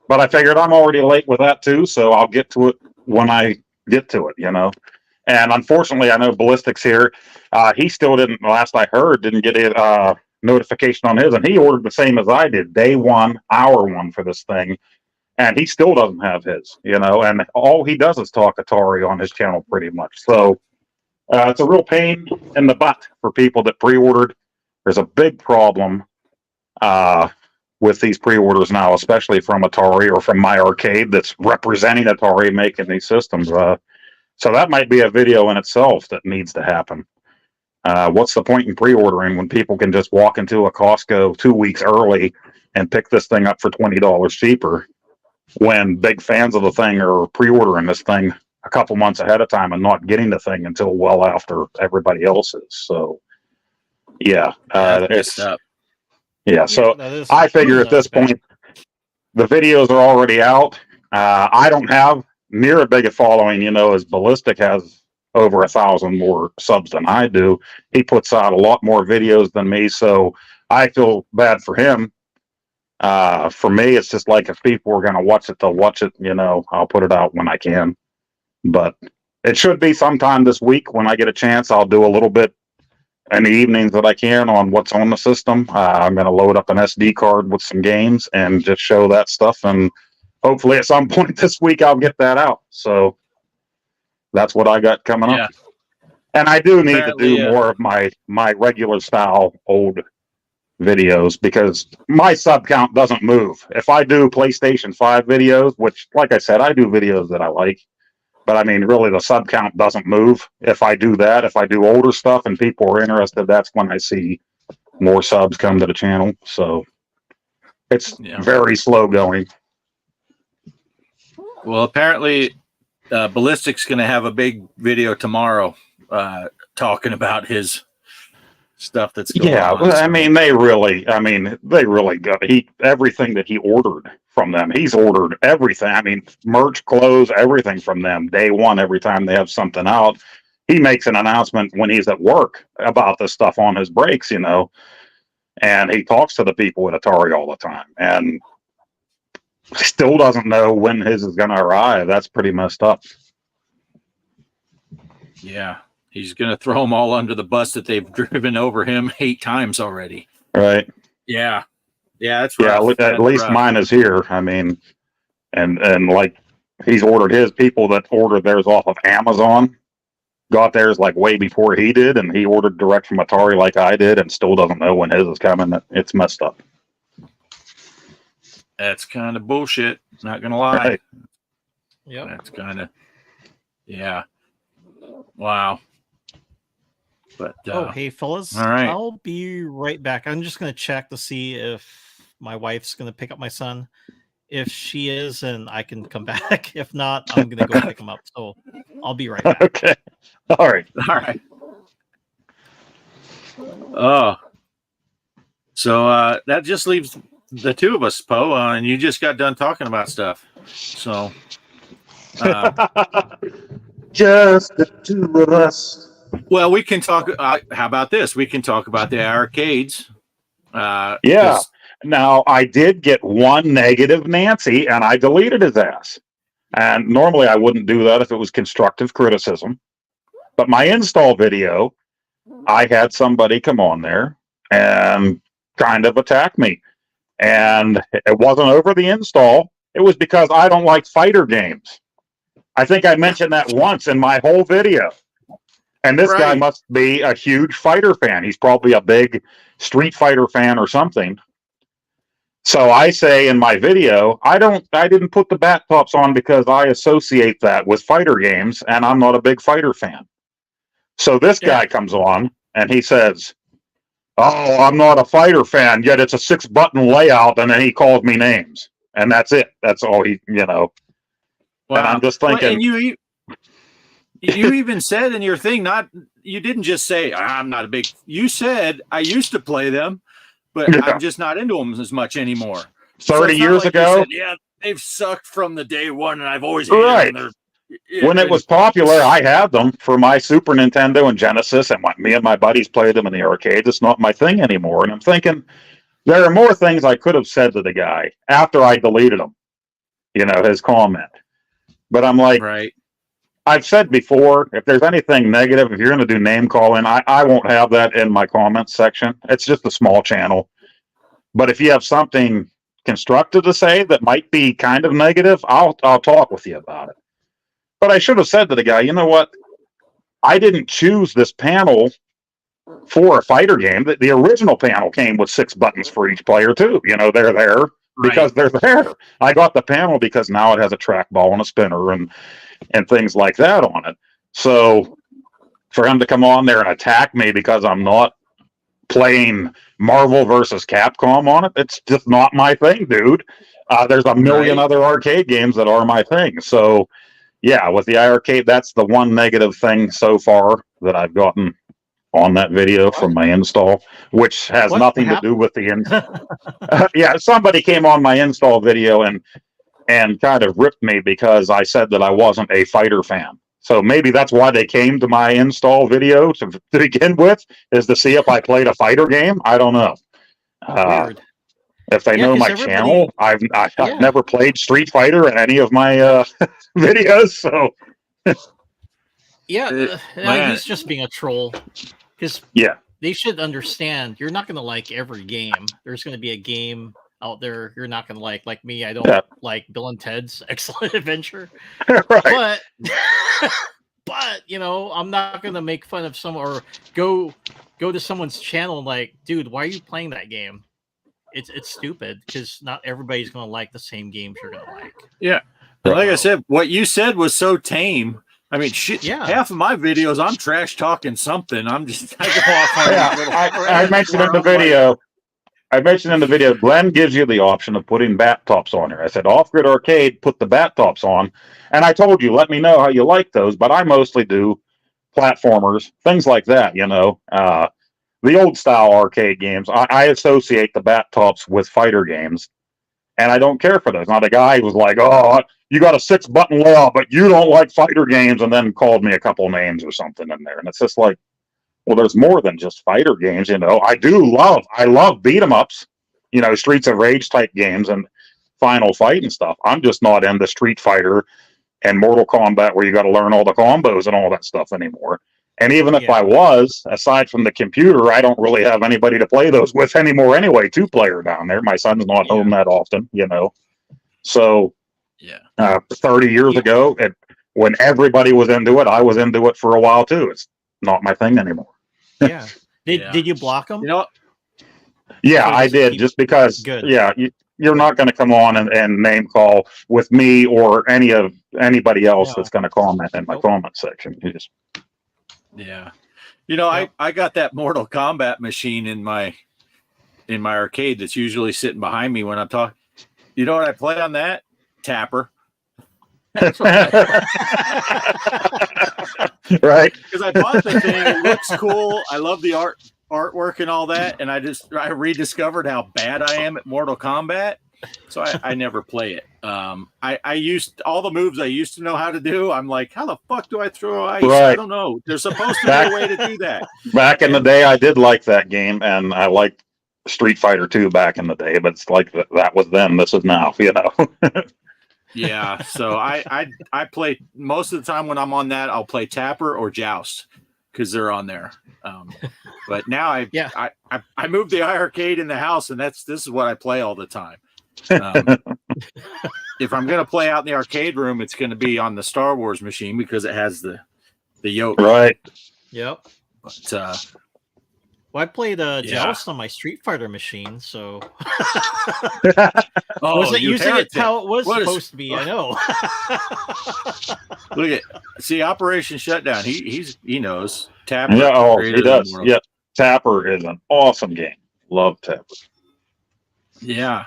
But I figured I'm already late with that too. So I'll get to it when I get to it, And unfortunately, I know Ballistics here. He still didn't, last I heard, didn't get a notification on his. And he ordered the same as I did, day one, hour one for this thing. And he still doesn't have his, and all he does is talk Atari on his channel pretty much. So it's a real pain in the butt for people that pre-ordered. There's a big problem with these pre-orders now, especially from Atari or from My Arcade that's representing Atari making these systems. So that might be a video in itself that needs to happen. What's the point in pre-ordering when people can just walk into a Costco 2 weeks early and pick this thing up for $20 cheaper when big fans of the thing are pre-ordering this thing a couple months ahead of time and not getting the thing until well after everybody else is. So, yeah. It's up. Yeah, so Yeah, I figure at this point, the videos are already out. I don't have near as big a following, as Ballistic has over 1,000 more subs than I do. He puts out a lot more videos than me, so I feel bad for him. For me, it's just like if people are going to watch it, they'll watch it. I'll put it out when I can. But it should be sometime this week when I get a chance. I'll do a little bit in the evenings that I can on what's on the system. I'm going to load up an SD card with some games and just show that stuff. And hopefully at some point this week, I'll get that out. So that's what I got coming up. And I do need to do more of my regular style old videos because my sub count doesn't move. If I do PlayStation 5 videos, which, like I said, I do videos that I like, but I mean, really the sub count doesn't move. If I do that, if I do older stuff and people are interested, that's when I see more subs come to the channel. So it's very slow going. Well, apparently Ballistic's going to have a big video tomorrow talking about his stuff that's going Yeah, on. well, so- I mean, they really got everything that he ordered from them. He's ordered everything. I mean, merch, clothes, everything from them. Day one, every time they have something out, he makes an announcement when he's at work about this stuff on his breaks, and he talks to the people at Atari all the time, and still doesn't know when his is going to arrive. That's pretty messed up. yeah, he's going to throw them all under the bus that they've driven over him 8 times already. Right. Yeah. Yeah, that's Yeah, rough. at That's least rough. mine is here. I mean, and like he's ordered his people that ordered theirs off of Amazon, got theirs like way before he did, and he ordered direct from Atari like I did, and still doesn't know when his is coming. It's messed up. That's kind of bullshit. Not going to lie. Right. Yep. That's kind of, yeah. Wow. But, Oh, hey, fellas. all right. I'll be right back. I'm just going to check to see if my wife's going to pick up my son. If she is, and I can come back. If not, I'm going to go pick him up. So I'll be right back. Okay. All right. all right. Oh. So that just leaves the two of us, Poe, and you just got done talking about stuff. So, Just the two of us. well, we can talk. How about this? We can talk about the arcades. Yeah. 'Cause- Now, I did get one negative Nancy, and I deleted his ass. And normally I wouldn't do that if it was constructive criticism. But my install video, I had somebody come on there and kind of attack me. And it wasn't over the install. It was because I don't like fighter games. I think I mentioned that once in my whole video. And this guy Right. must be a huge fighter fan. He's probably a big Street Fighter fan or something. So I say in my video, I didn't put the bat tops on because I associate that with fighter games, and I'm not a big fighter fan. So this guy comes on and he says, "Oh, I'm not a fighter fan, yet it's a 6-button layout," and then he calls me names. And that's it. That's all And I'm just Well, thinking, and you even said in your thing, you didn't just say I'm not a big. You said I used to play them, but Yeah. I'm just not into them as much anymore. 30 it's not years like you ago, said, yeah, they've sucked from the day one, and I've always hated Right. them. when it was popular, I had them for my Super Nintendo and Genesis, and me and my buddies played them in the arcades. It's not my thing anymore. And I'm thinking, there are more things I could have said to the guy after I deleted him, his comment. But I'm like, right. I've said before, if there's anything negative, if you're going to do name calling, I won't have that in my comments section. It's just a small channel. But if you have something constructive to say that might be kind of negative, I'll talk with you about it. But I should have said to the guy, you know what? I didn't choose this panel for a fighter game. The original panel came with 6 buttons for each player too. They're there because they're there. I got the panel because now it has a trackball and a spinner and things like that on it. So for him to come on there and attack me because I'm not playing Marvel versus Capcom on it, it's just not my thing, dude. There's a million Right. other arcade games that are my thing. So yeah, with the iArcade, that's the one negative thing so far that I've gotten on that video from my install, which has What nothing to do with the yeah, somebody came on my install video and kind of ripped me because I said that I wasn't a fighter fan. So maybe that's why they came to my install video to begin with, is to see if I played a fighter game. I don't know. Weird. If they Yeah, know 'cause my everybody- channel, I've Yeah. never played Street Fighter in any of my videos. So Yeah, man. he's just being a troll. Because yeah, they should understand you're not going to like every game. There's going to be a game out there you're not going to like. Like me, I don't Yeah. like Bill and Ted's Excellent Adventure. right. But I'm not going to make fun of someone or go to someone's channel and like, dude, why are you playing that game? It's stupid because not everybody's going to like the same games you're going to like. Yeah. Like I said, what you said was so tame. I mean, shit. Yeah. Half of my videos, I'm trash talking something. I go off on Yeah, little I mentioned in the video. I mentioned in the video, Glenn gives you the option of putting bat tops on here. I said, Off Grid Arcade, put the bat tops on. And I told you, let me know how you like those. But I mostly do platformers, things like that, the old style arcade games, I associate the bat tops with fighter games, and I don't care for those. Now the guy was like, "Oh, you got a 6-button layout, but you don't like fighter games," and then called me a couple names or something in there, and it's just like, well, there's more than just fighter games, you know. I love beat 'em ups, you know, Streets of Rage type games and Final Fight and stuff. I'm just not into Street Fighter and Mortal Kombat where you got to learn all the combos and all that stuff anymore. And even if I was, aside from the computer, I don't really have anybody to play those with anymore anyway. 2-player down there. My son's not home that often, you know. So, 30 years ago, when everybody was into it, I was into it for a while too. It's not my thing anymore. Yeah. Did you block them? You know, Yeah, So I just did, keep- just because. Good. Yeah, you're not going to come on and name call with me or anybody else No. that's going to comment in my Nope. comment section. You just yeah. You know, I got that Mortal Kombat machine in my arcade that's usually sitting behind me when I'm talking. You know what I play on that? Tapper. right. Because I bought the thing, it looks cool. I love the artwork and all that, and I rediscovered how bad I am at Mortal Kombat, so I never play it. I used all the moves I used to know how to do. I'm like, how the fuck do I throw ice? Right. I don't know. There's supposed to be a way to do that. Back in the day, I did like that game, and I liked Street Fighter 2 back in the day. But it's like that was then. This is now. You know. Yeah, so I play most of the time when I'm on that. I'll play Tapper or Joust because they're on there. But now I moved the arcade in the house, and this is what I play all the time. If I'm gonna play out in the arcade room, it's gonna be on the Star Wars machine because it has the yoke. Right. Yep. But Well, I played Yeah. Joust on my Street Fighter machine, so oh, wasn't you using it heretic. how it was What is- supposed to be. I know. Look at Operation Shutdown. He knows. Tapper. Yeah. Oh, creator he of the does. world. Yeah. Tapper is an awesome game. Love Tapper. Yeah.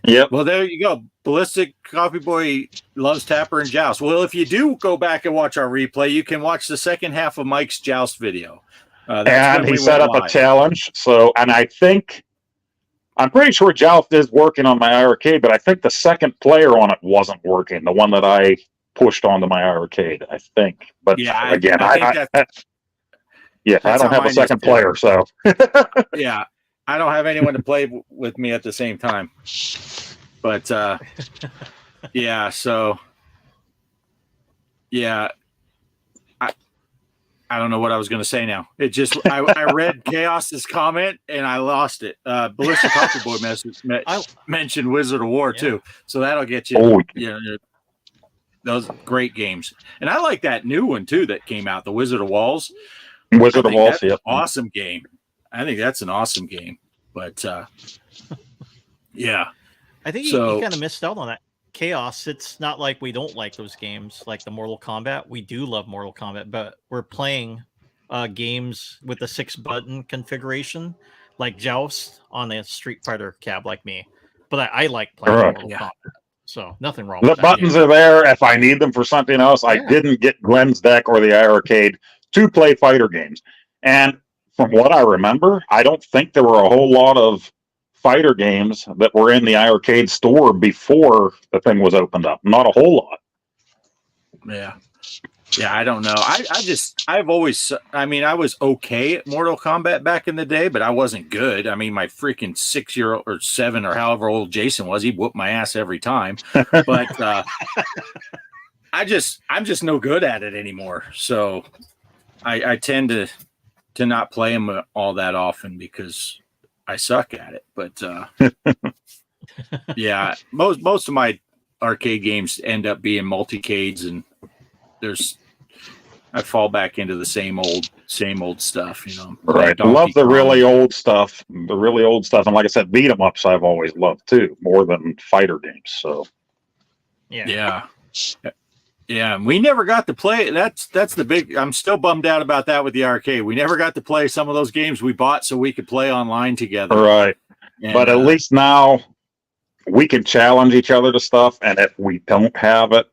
Yep. Well, there you go. Ballistic Coffee Boy loves Tapper and Joust. Well, if you do go back and watch our replay, you can watch the second half of Mike's Joust video. That's And when he we set went up a live. challenge. So, and I'm pretty sure Joust is working on my arcade, but I think the second player on it wasn't working. The one that I pushed onto my arcade, I think. But Yeah, again, I think I that's don't how have a mine is second too. player, so Yeah, I don't have anyone to play with me at the same time. But yeah, so yeah, I don't know what I was going to say now. It just I read Chaos's comment and I lost it. Ballistic Coffee Boy mentioned Wizard of War too, so that'll get you. oh, You know, those great games, and I like that new one too that came out, the Wizard of Walls. Wizard I of think Walls, that's yep. an awesome game. I think that's an awesome game. But yeah, I think So- you kind of missed out on that. Chaos, it's not like we don't like those games like the Mortal Kombat. We do love Mortal Kombat, but we're playing games with the 6-button configuration like Joust on a Street Fighter cab like me. But I like playing Right. Mortal Yeah. Kombat. So nothing wrong The with that buttons game. are there if I need them for something else. I Yeah. didn't get Glenn's Deck or the arcade to play fighter games. And from what I remember, I don't think there were a whole lot of fighter games that were in the arcade store before the thing was opened up. Not a whole lot. yeah. I don't know. I've always. I mean, I was okay at Mortal Kombat back in the day, but I wasn't good. I mean, my freaking 6-year-old or 7 or however old Jason was, he whooped my ass every time. But I'm just no good at it anymore. So I tend to not play them all that often because I suck at it. But yeah, most of my arcade games end up being multicades, and I fall back into the same old stuff, you know. Right. Donkey Love the Kong. really old stuff. The really old stuff. And like I said, beat 'em ups I've always loved too, more than fighter games. So Yeah. Yeah, we never got to play. That's the big. I'm still bummed out about that with the arcade. We never got to play some of those games we bought so we could play online together. right. And, But at least now we can challenge each other to stuff, and if we don't have it,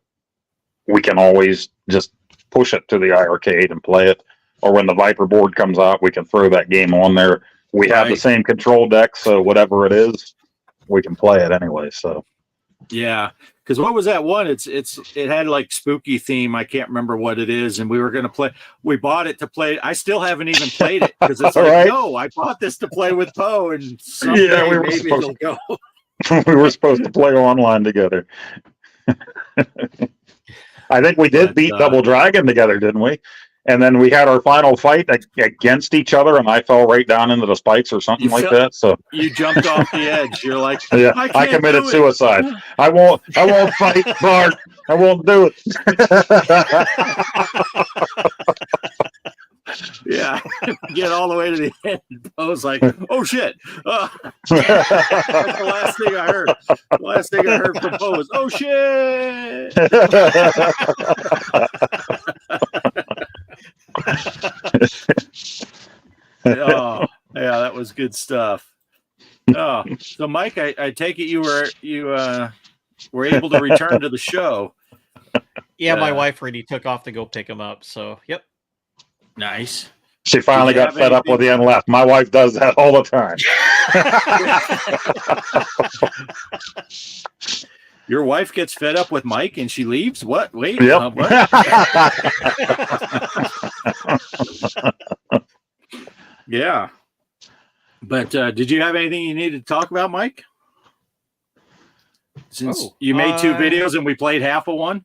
we can always just push it to the arcade and play it. or when the Viper board comes out, we can throw that game on there. We have the Right. same control deck, so whatever it is, we can play it anyway. So Yeah, because what was that one? It had like spooky theme. I can't remember what it is, and we were going to play. We bought it to play. I still haven't even played it because it's like, Right. no, I bought this to play with Poe, and someday Yeah, we were maybe supposed it'll go. we were supposed to play online together. I think we did But, beat Double Dragon together, didn't we? And then we had our final fight against each other, and I fell right down into the spikes or something You like fell- that. So You jumped off the edge. You're like, yeah, I I can't committed do it. suicide. I won't fight, Bart. I won't do it. Yeah, get all the way to the end. Poe's like, oh shit. That's the last thing I heard. The last thing I heard from Poe was, oh shit. Oh, yeah, that was good stuff. Oh, so Mike, I take it you were able to return to the show. Yeah, my Yeah. wife already took off to go pick him up. So, yep. Nice. She finally Did you got have fed up with anything- you and left. My wife does that all the time. Your wife gets fed up with Mike and she leaves? What? Wait. Yep. What? Yeah. But did you have anything you needed to talk about, Mike? Since Oh, you made 2 videos and we played half of one?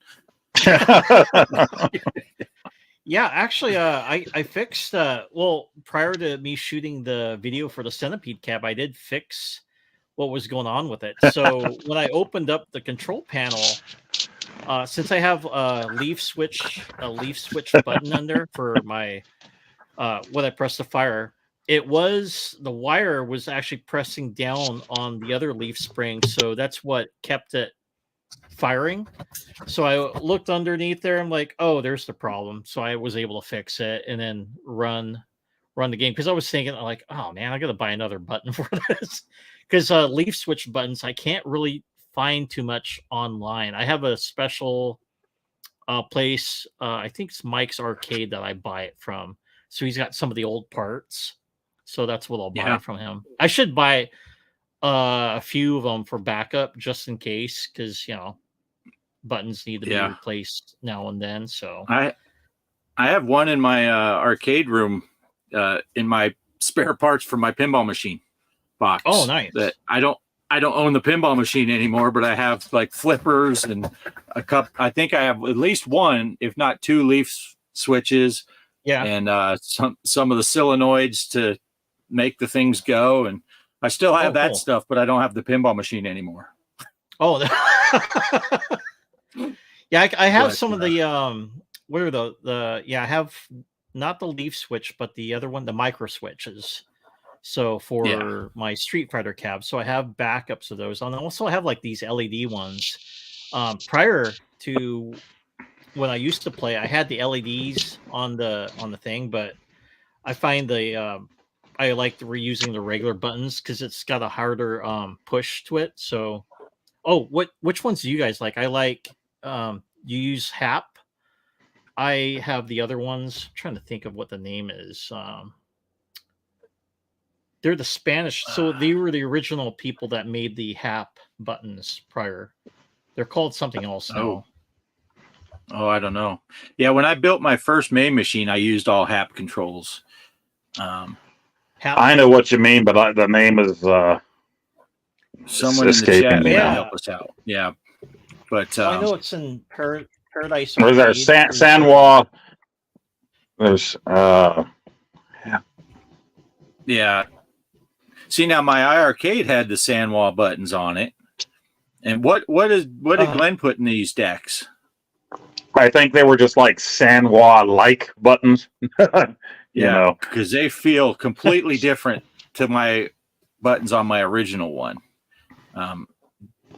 Yeah, actually, I fixed. Well, prior to me shooting the video for the Centipede Cab, I did fix what was going on with it. So when I opened up the control panel, since I have a leaf switch button under for my when I press the fire, the wire was actually pressing down on the other leaf spring, so that's what kept it firing. So I looked underneath there. I'm like, oh, there's the problem. So I was able to fix it and then run the game, because I was thinking like, oh man, I gotta buy another button for this, because leaf switch buttons I can't really find too much online. I have a special place, I think it's Mike's Arcade, that I buy it from. So he's got some of the old parts, so that's what I'll buy Yeah. from him. I should buy a few of them for backup just in case, because buttons need to be replaced now and then. So I have one in my arcade room in my spare parts for my pinball machine box. Oh, nice. That I don't own the pinball machine anymore, but I have like flippers and a cup. I think I have at least one, if not 2 leaf switches. yeah. And some of the solenoids to make the things go. And I still have that cool. stuff, but I don't have the pinball machine anymore. Oh, yeah. I have But, some of the what are the I have not the leaf switch, but the other one, the micro switches. So for my Street Fighter cab, so I have backups of those, and also I have like these LED ones. Prior to when I used to play, I had the LEDs on the thing, but I find I like reusing the regular buttons because it's got a harder push to it. So, which ones do you guys like? I like you use HAP. I have the other ones. I'm trying to think of what the name is. They're the Spanish, so they were the original people that made the HAP buttons prior. They're called something else now. Oh, I don't know. Yeah, when I built my first main machine, I used all HAP controls. HAP. I know what you mean, but the name is Someone in the escaping chat me may now. help us out. Yeah, but I know it's in Paradise. where's there Arcade. Sanwa. There's yeah. See, now my iArcade had the Sanwa buttons on it. And what did Glenn put in these decks? I think they were just like Sanwa like buttons. You know. because they feel completely different to my buttons on my original one.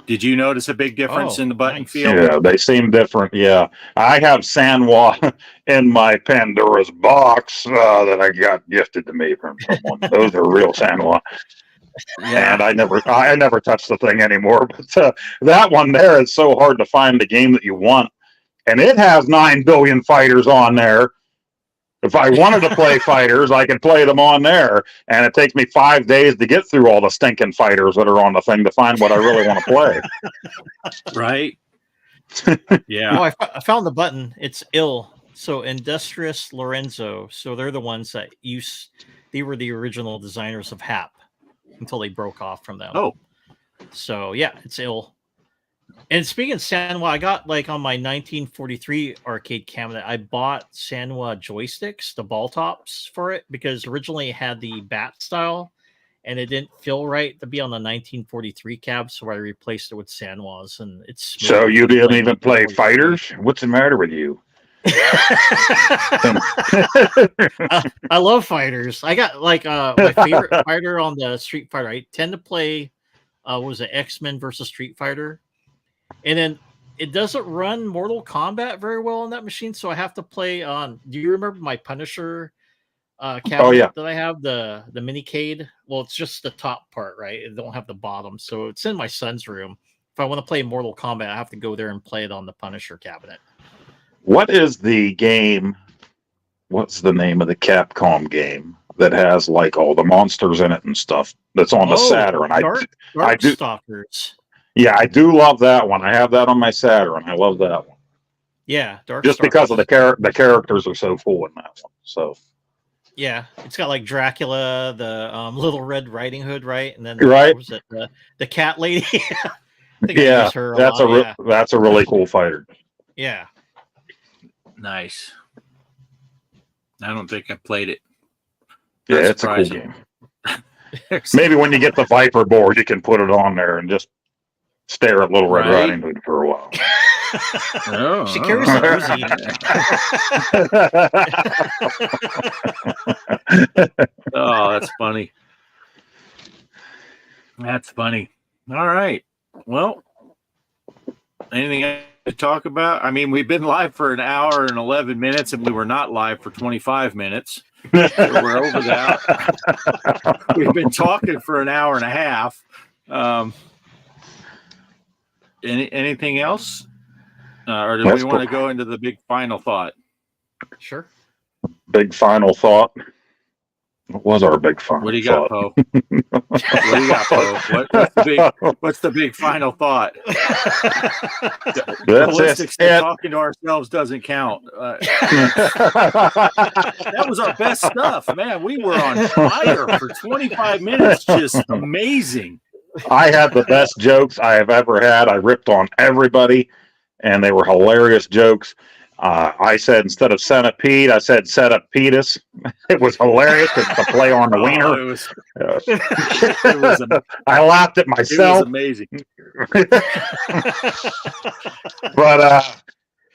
Did you notice a big difference Oh, in the button nice. feel? Yeah, they seem different. Yeah, I have Sanwa in my Pandora's box that I got gifted to me from someone. Those are real Sanwa, and I never touched the thing anymore. But that one there is so hard to find the game that you want, and it has 9 billion fighters on there. If I wanted to play fighters, I can play them on there, and it takes me 5 days to get through all the stinking fighters that are on the thing to find what I really want to play. Right. Yeah. Oh, I found the button. It's ill. So Industrious Lorenzo. So they're the ones that they were the original designers of HAP until they broke off from them. Oh. So yeah, it's ill. And speaking of Sanwa, I got like on my 1943 arcade cabinet, I bought Sanwa joysticks, the ball tops for it, because originally it had the bat style and it didn't feel right to be on the 1943 cab, so I replaced it with Sanwas, and it's smooth. So you didn't even play fighters? What's the matter with you? I love fighters. I got like my favorite fighter on the Street Fighter. I tend to play was it X-Men versus Street Fighter, and then it doesn't run Mortal Kombat very well on that machine, so I have to play on. Do you remember my Punisher cabinet that I have, the Minicade? Well, it's just the top part, right? It don't have the bottom, so it's in my son's room. If I want to play Mortal Kombat, I have to go there and play it on the Punisher cabinet. What is the game? What's the name of the Capcom game that has like all the monsters in it and stuff? That's on the Saturn. Darkstalkers. Yeah, I do love that one. I have that on my Saturn. I love that one. Yeah, just because of the characters are so cool in that one. So yeah, it's got like Dracula, the Little Red Riding Hood, right? And then right, what was it the cat lady? Yeah, that's a really cool fighter. Yeah. Nice. I don't think I played it. Yeah, it's a cool game. Maybe when you get the Viper board, you can put it on there and just stare at Little Red Riding Hood for a while. She carries a Uzi. Oh, that's funny. That's funny. All right. Well, anything else to talk about? I mean, we've been live for an hour and 11 minutes, and we were not live for 25 minutes. So we're over that. We've been talking for an hour and a half. Anything else? Or do we want to go into the big final thought? Sure. Big final thought. What was our big final thought? What do you got, Poe? What do you got, Poe? What's the big final thought? Ballistics talking to ourselves doesn't count. That was our best stuff, man. We were on fire for 25 minutes. Just amazing. I had the best jokes I have ever had. I ripped on everybody, and they were hilarious jokes. I said instead of centipede, I said centipedus. It was hilarious. It's the play on the wiener. I laughed at myself. It was amazing. But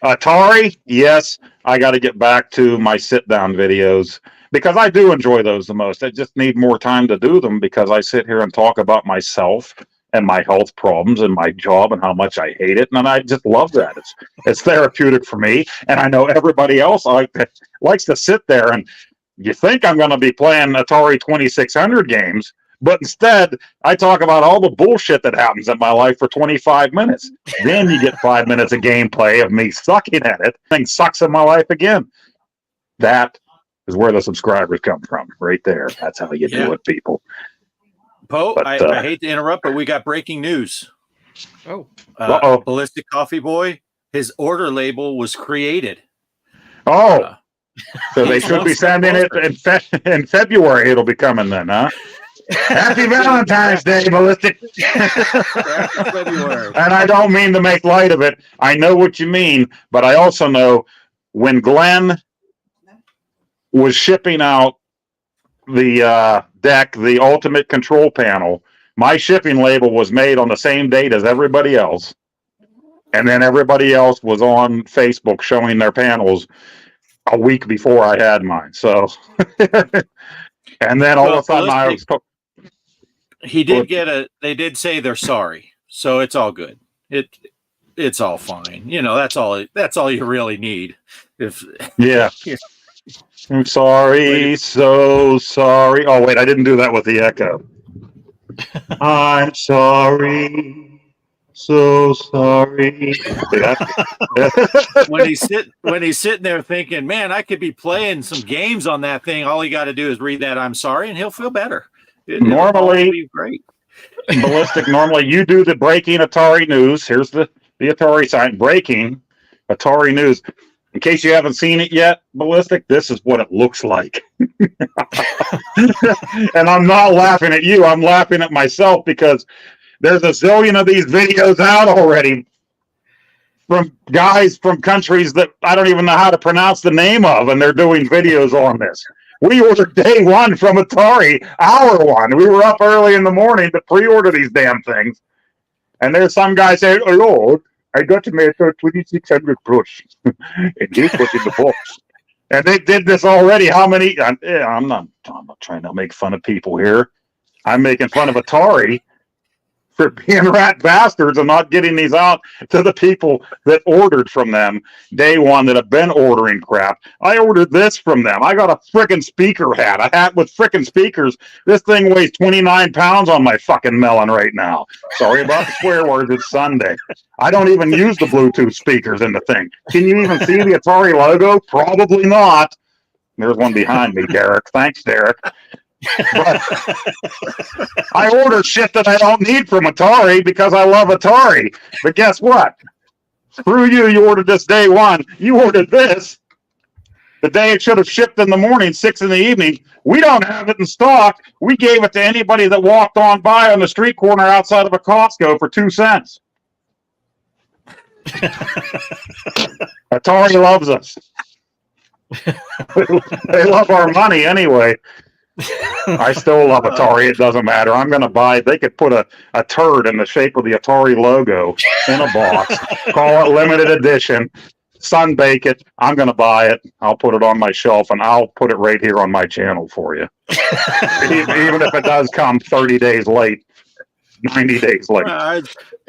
Atari, yes, I got to get back to my sit-down videos because I do enjoy those the most. I just need more time to do them because I sit here and talk about myself and my health problems and my job and how much I hate it. And I just love that. It's therapeutic for me. And I know everybody else likes to sit there and you think I'm going to be playing Atari 2600 games, but instead I talk about all the bullshit that happens in my life for 25 minutes. Then you get 5 minutes of gameplay of me sucking at it. Thing sucks in my life again. That is where the subscribers come from, right there. That's how you do it, people. Poe, I hate to interrupt, but we got breaking news. Oh. Ballistic Coffee Boy, his order label was created. Oh. So they should be sending it in February. It'll be coming then, huh? Happy Valentine's Day, Ballistic. February. And I don't mean to make light of it. I know what you mean, but I also know when Glenn was shipping out the deck, the Ultimate Control Panel, my shipping label was made on the same date as everybody else. And then everybody else was on Facebook showing their panels a week before I had mine. So, and then all of a sudden I was... They did say they're sorry. So it's all good. It's all fine. You know, that's all you really need. Yeah. I'm sorry, so sorry. Oh, wait, I didn't do that with the echo. I'm sorry, so sorry. Yeah. when he's sitting there thinking, man, I could be playing some games on that thing. All you got to do is read that "I'm sorry," and he'll feel better. It'll Normally- be great. Ballistic, normally you do the breaking Atari news. Here's the Atari sign. Breaking Atari news. In case you haven't seen it yet, Ballistic, this is what it looks like. And I'm not laughing at you. I'm laughing at myself because there's a zillion of these videos out already from guys from countries that I don't even know how to pronounce the name of, and they're doing videos on this. We ordered day one from Atari, hour one. We were up early in the morning to pre-order these damn things. And there's some guy saying, "Oh Lord, I got to make a 2600 brush." And here's what's in the box. And they did this already. How many? I'm not trying to make fun of people here. I'm making fun of Atari for being rat bastards and not getting these out to the people that ordered from them day one that have been ordering crap. I ordered this from them. I got a frickin' speaker hat, a hat with frickin' speakers. This thing weighs 29 pounds on my fucking melon right now. Sorry about the swear words. It's Sunday. I don't even use the Bluetooth speakers in the thing. Can you even see the Atari logo? Probably not. There's one behind me, Derek. Thanks, Derek. But I order shit that I don't need from Atari because I love Atari. But guess what? Screw you. You ordered this day one. You ordered this the day it should have shipped in the morning, 6 in the evening. We don't have it in stock. We gave it to anybody that walked on by on the street corner outside of a Costco for 2 cents. Atari loves us. They love our money anyway. I still love Atari. It doesn't matter. I'm going to buy it. They could put a turd in the shape of the Atari logo in a box, call it limited edition, sunbake it. I'm going to buy it. I'll put it on my shelf, and I'll put it right here on my channel for you. Even if it does come 30 days late, 90 days late.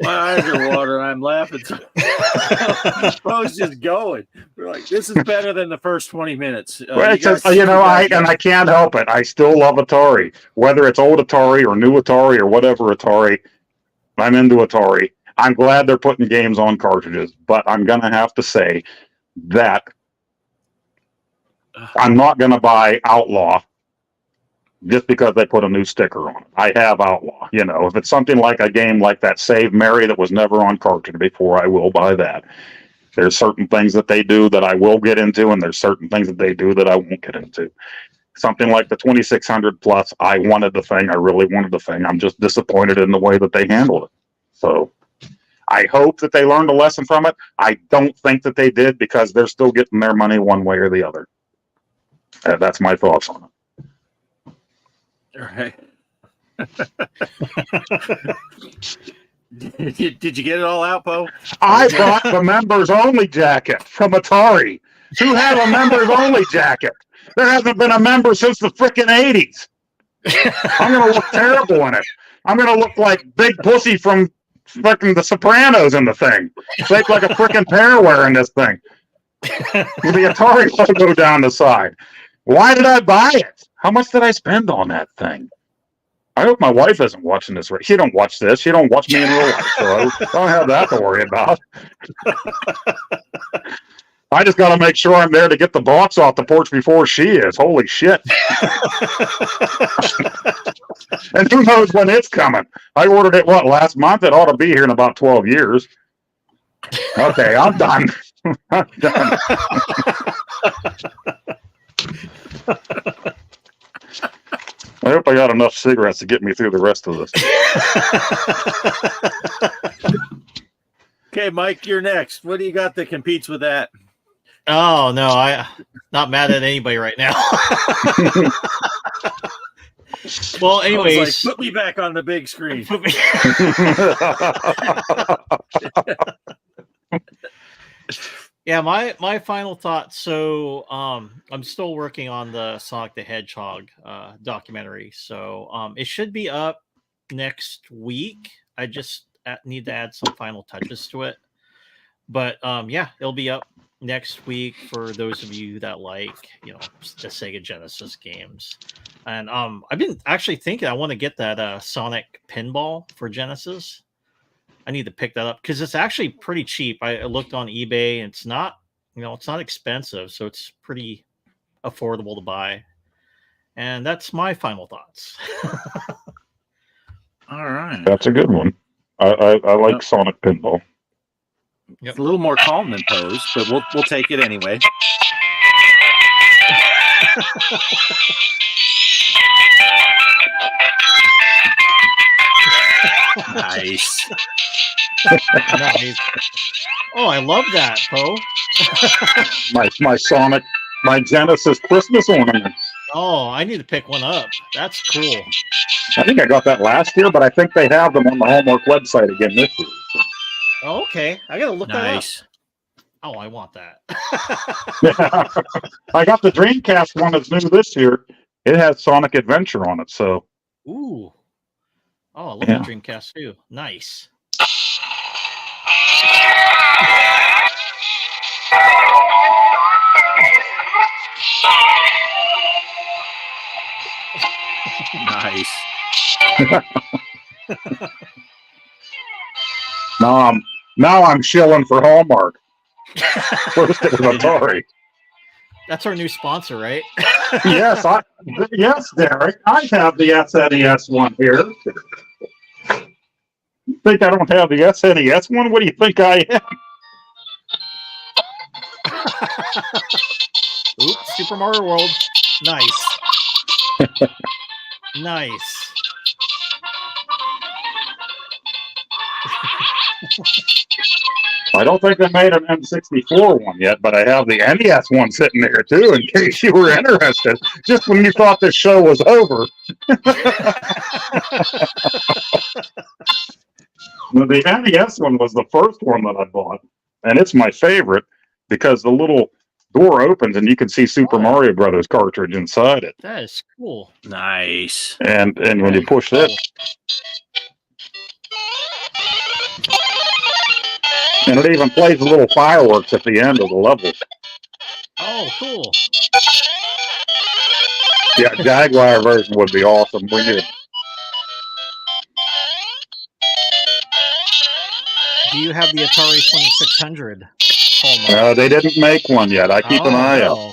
My eyes are watering. I'm laughing. I was just going. We're like, this is better than the first 20 minutes. I can't help it. I still love Atari, whether it's old Atari or new Atari or whatever Atari. I'm into Atari. I'm glad they're putting games on cartridges, but I'm gonna have to say that I'm not gonna buy Outlaw just because they put a new sticker on it. I have Outlaw. You know, if it's something like a game like that Save Mary that was never on cartridge before, I will buy that. There's certain things that they do that I will get into, and there's certain things that they do that I won't get into. Something like the 2600 plus, I wanted the thing. I really wanted the thing. I'm just disappointed in the way that they handled it. So I hope that they learned a lesson from it. I don't think that they did because they're still getting their money one way or the other. That's my thoughts on it. All right. Did you get it all out, Poe? I bought the members only jacket from Atari. Who had a members only jacket? There hasn't been a member since the frickin' 80s. I'm going to look terrible in it. I'm going to look like Big Pussy from frickin' The Sopranos in the thing. Shaped like a frickin' pear wearing this thing. With the Atari logo down the side. Why did I buy it? How much did I spend on that thing? I hope my wife isn't watching this. She don't watch this. She don't watch me in real life, so I don't have that to worry about. I just got to make sure I'm there to get the box off the porch before she is. Holy shit. And who knows when it's coming. I ordered it, last month? It ought to be here in about 12 years. Okay, I'm done. I'm done. I hope I got enough cigarettes to get me through the rest of this. Okay, Mike, you're next. What do you got that competes with that? Oh no, I'm not mad at anybody right now. Well, anyways, put me back on the big screen. Yeah, my final thoughts. So I'm still working on the Sonic the Hedgehog documentary. So it should be up next week. I just need to add some final touches to it. But yeah, it'll be up next week for those of you that like, the Sega Genesis games. And I've been actually thinking I want to get that Sonic Pinball for Genesis. I need to pick that up because it's actually pretty cheap. I looked on eBay and it's not, it's not expensive, so it's pretty affordable to buy. And that's my final thoughts. All right. That's a good one. I like Sonic Pinball. It's a little more calm than Pose, but we'll take it anyway. Nice. Nice. Oh, I love that, Poe. My Sonic, my Genesis Christmas ornament. Oh, I need to pick one up. That's cool. I think I got that last year, but I think they have them on the Hallmark website again this year. Oh, okay, I gotta look that up. Nice. Oh, I want that. I got the Dreamcast one that's new this year. It has Sonic Adventure on it, so Ooh. Oh, I love Yeah. the Dreamcast too. Nice. Nice. now I'm shilling for Hallmark. First it was Atari. That's our new sponsor, right? Yes, Derek. I have the SNES one here. You think I don't have the SNES one? What do you think I am? Oops, Super Mario World. Nice. Nice. I don't think they made an N64 one yet, but I have the NES one sitting there too, in case you were interested. Just when you thought this show was over. The NES one was the first one that I bought, and it's my favorite because the little door opens and you can see Super Mario Brothers cartridge inside it. That is cool. Nice. And when you push this, and it even plays a little fireworks at the end of the level. Oh, cool. Yeah, Jaguar version would be awesome. We did. Do you have the Atari 2600? Hallmark? They didn't make one yet. I keep an eye out. Oh.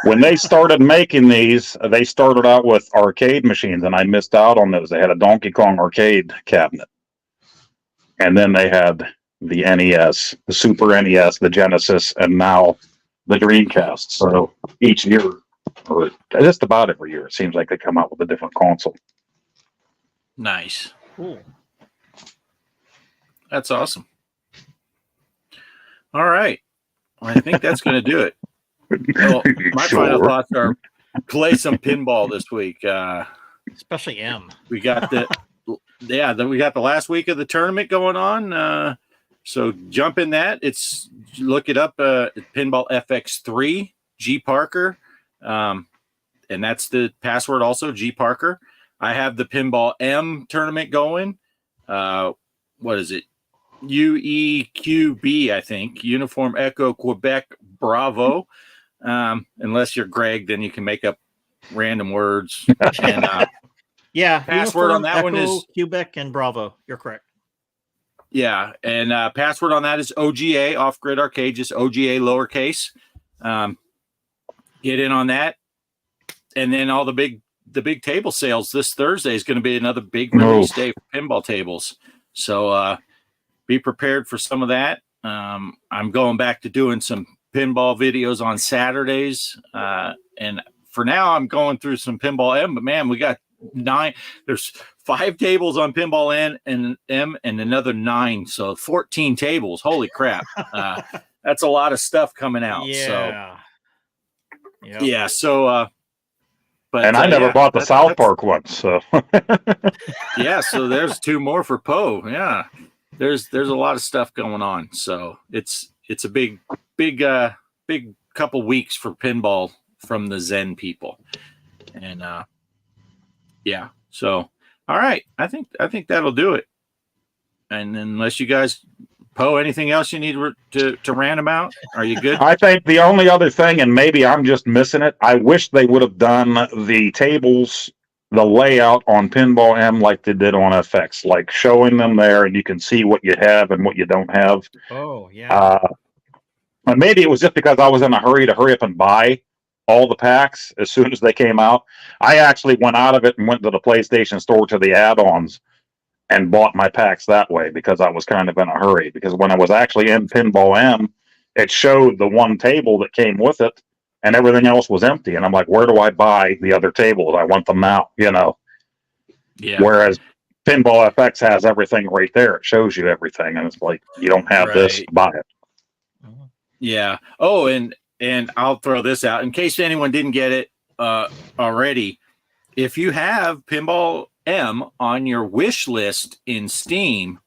When they started making these, they started out with arcade machines, and I missed out on those. They had a Donkey Kong arcade cabinet. And then they had the NES, the Super NES, the Genesis, and now the Dreamcast. So each year, or just about every year, it seems like they come out with a different console. Nice. Cool. That's awesome. All right. Well, I think that's going to do it. Well, my final thoughts are play some pinball this week. Especially M. We got we got the last week of the tournament going on. So jump in that. Look it up. Pinball FX3 G Parker, and that's the password. Also G Parker. I have the Pinball M tournament going. What is it? UEQB, I think. Uniform Echo Quebec Bravo. Unless you're Greg, then you can make up random words. And Yeah. password on that Echo, one is Quebec and Bravo. You're correct. yeah, and password on that is OGA, Off Grid Arcade, just OGA lowercase. Get in on that, and then all the big table sales this Thursday is going to be another big release day for pinball tables. So be prepared for some of that. I'm going back to doing some pinball videos on Saturdays, and for now I'm going through some pinball M. But man, we got 9. There's 5 tables on pinball N and M, and another 9, so 14 tables. Holy crap! That's a lot of stuff coming out. Yeah. So yeah. So. But, And I never bought the South Park one, so yeah. So there's 2 more for Poe. Yeah, there's a lot of stuff going on. So it's a big couple weeks for pinball from the Zen people, and yeah. So all right, I think that'll do it. And unless you guys, Poe, anything else you need to rant about? Are you good? I think the only other thing, and maybe I'm just missing it, I wish they would have done the tables the layout on Pinball M like they did on FX, like showing them there and you can see what you have and what you don't have. Oh yeah. And maybe it was just because I was in a hurry to hurry up and buy all the packs as soon as they came out. I actually went out of it and went to the PlayStation Store to the add-ons and bought my packs that way because I was kind of in a hurry. Because when I was actually in Pinball M, it showed the one table that came with it and everything else was empty. And I'm like, where do I buy the other tables? I want them now, you know? Yeah. Whereas Pinball FX has everything right there. It shows you everything. And it's like, you don't have this, Right. buy it. Yeah. Oh, and I'll throw this out in case anyone didn't get it already. If you have Pinball M on your wish list in Steam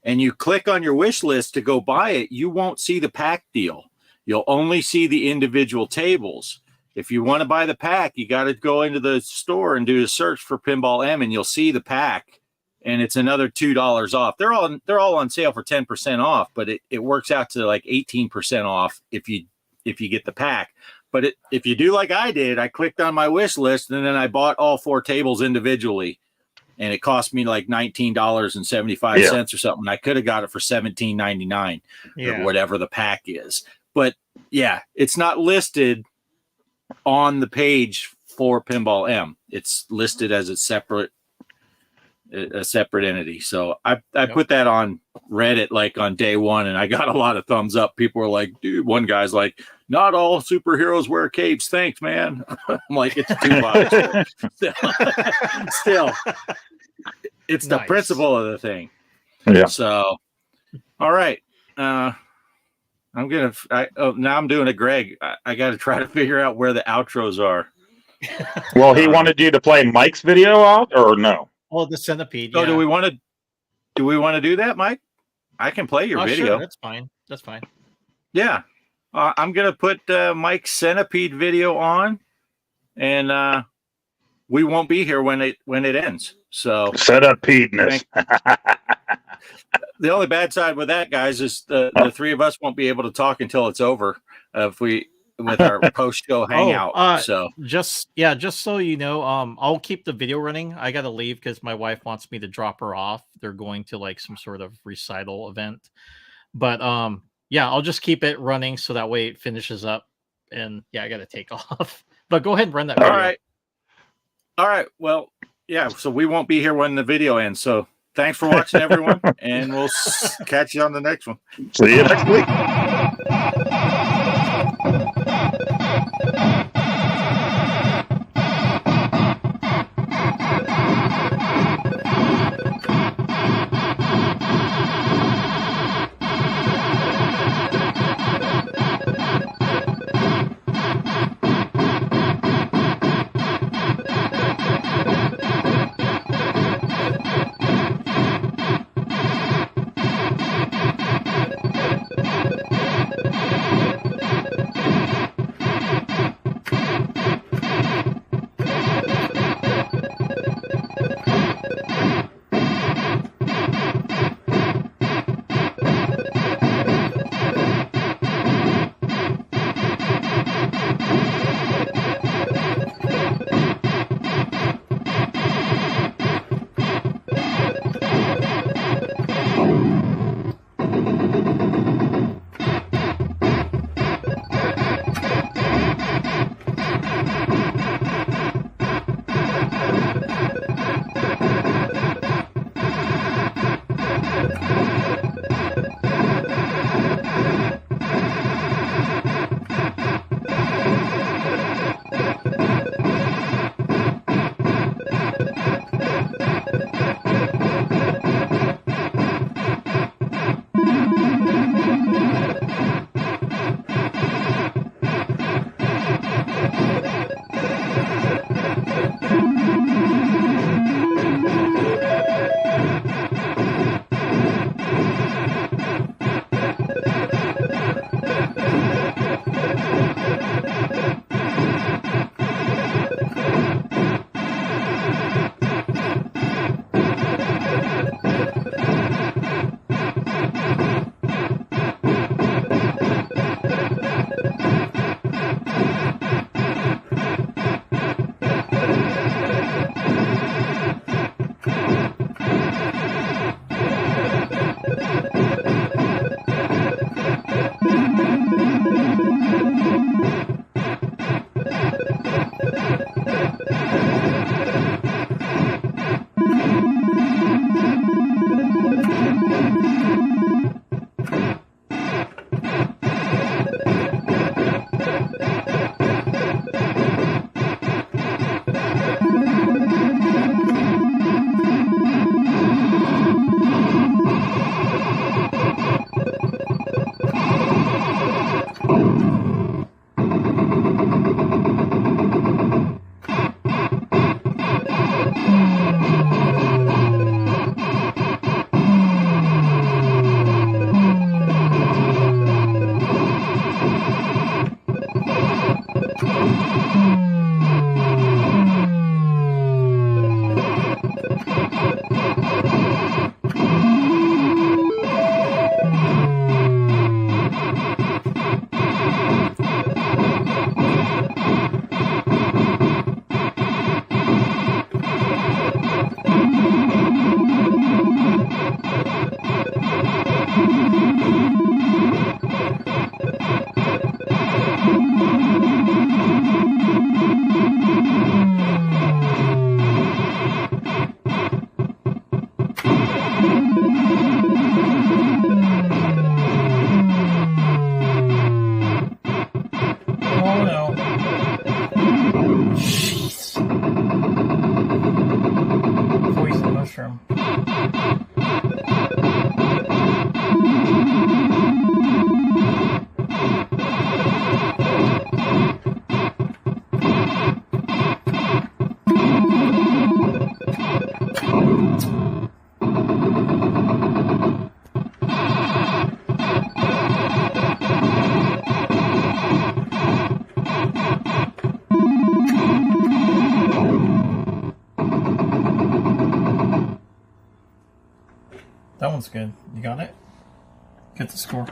and you click on your wish list to go buy it, you won't see the pack deal. You'll only see the individual tables. If you want to buy the pack, you got to go into the store and do a search for Pinball M and you'll see the pack. And it's another $2 off. They're all on sale for 10% off, but it works out to like 18% off if you get the pack. But if you do like I did, I clicked on my wish list and then I bought all 4 tables individually, and it cost me like $19.75 or something. I could have got it for $17.99 or whatever the pack is. But yeah, it's not listed on the page for Pinball M. It's listed as a separate entity. So I put that on Reddit like on day one and I got a lot of thumbs up. People were like, dude, one guy's like, not all superheroes wear capes. Thanks, man. I'm like, it's $2. Still, it's the Nice. principle of the thing. Yeah. So, all right. Now I'm doing a Greg. I got to try to figure out where the outros are. Well, he wanted you to play Mike's video out or no? Oh, the centipede. So Yeah. do we want to do that, Mike? I can play your Oh, video. Sure, that's fine. That's fine. Yeah. I'm going to put Mike's centipede video on and we won't be here when it ends. So Set up pedness. the only bad side with that, guys, is the 3 of us won't be able to talk until it's over with our post-show hangout. So Just so you know, I'll keep the video running. I gotta leave because my wife wants me to drop her off. They're going to like some sort of recital event. But yeah, I'll just keep it running so that way it finishes up. And yeah, I gotta take off. But go ahead and run that video. All right. Well, yeah. So we won't be here when the video ends. So thanks for watching, everyone, and we'll catch you on the next one. See you next week. That one's good. You got it? Get the score.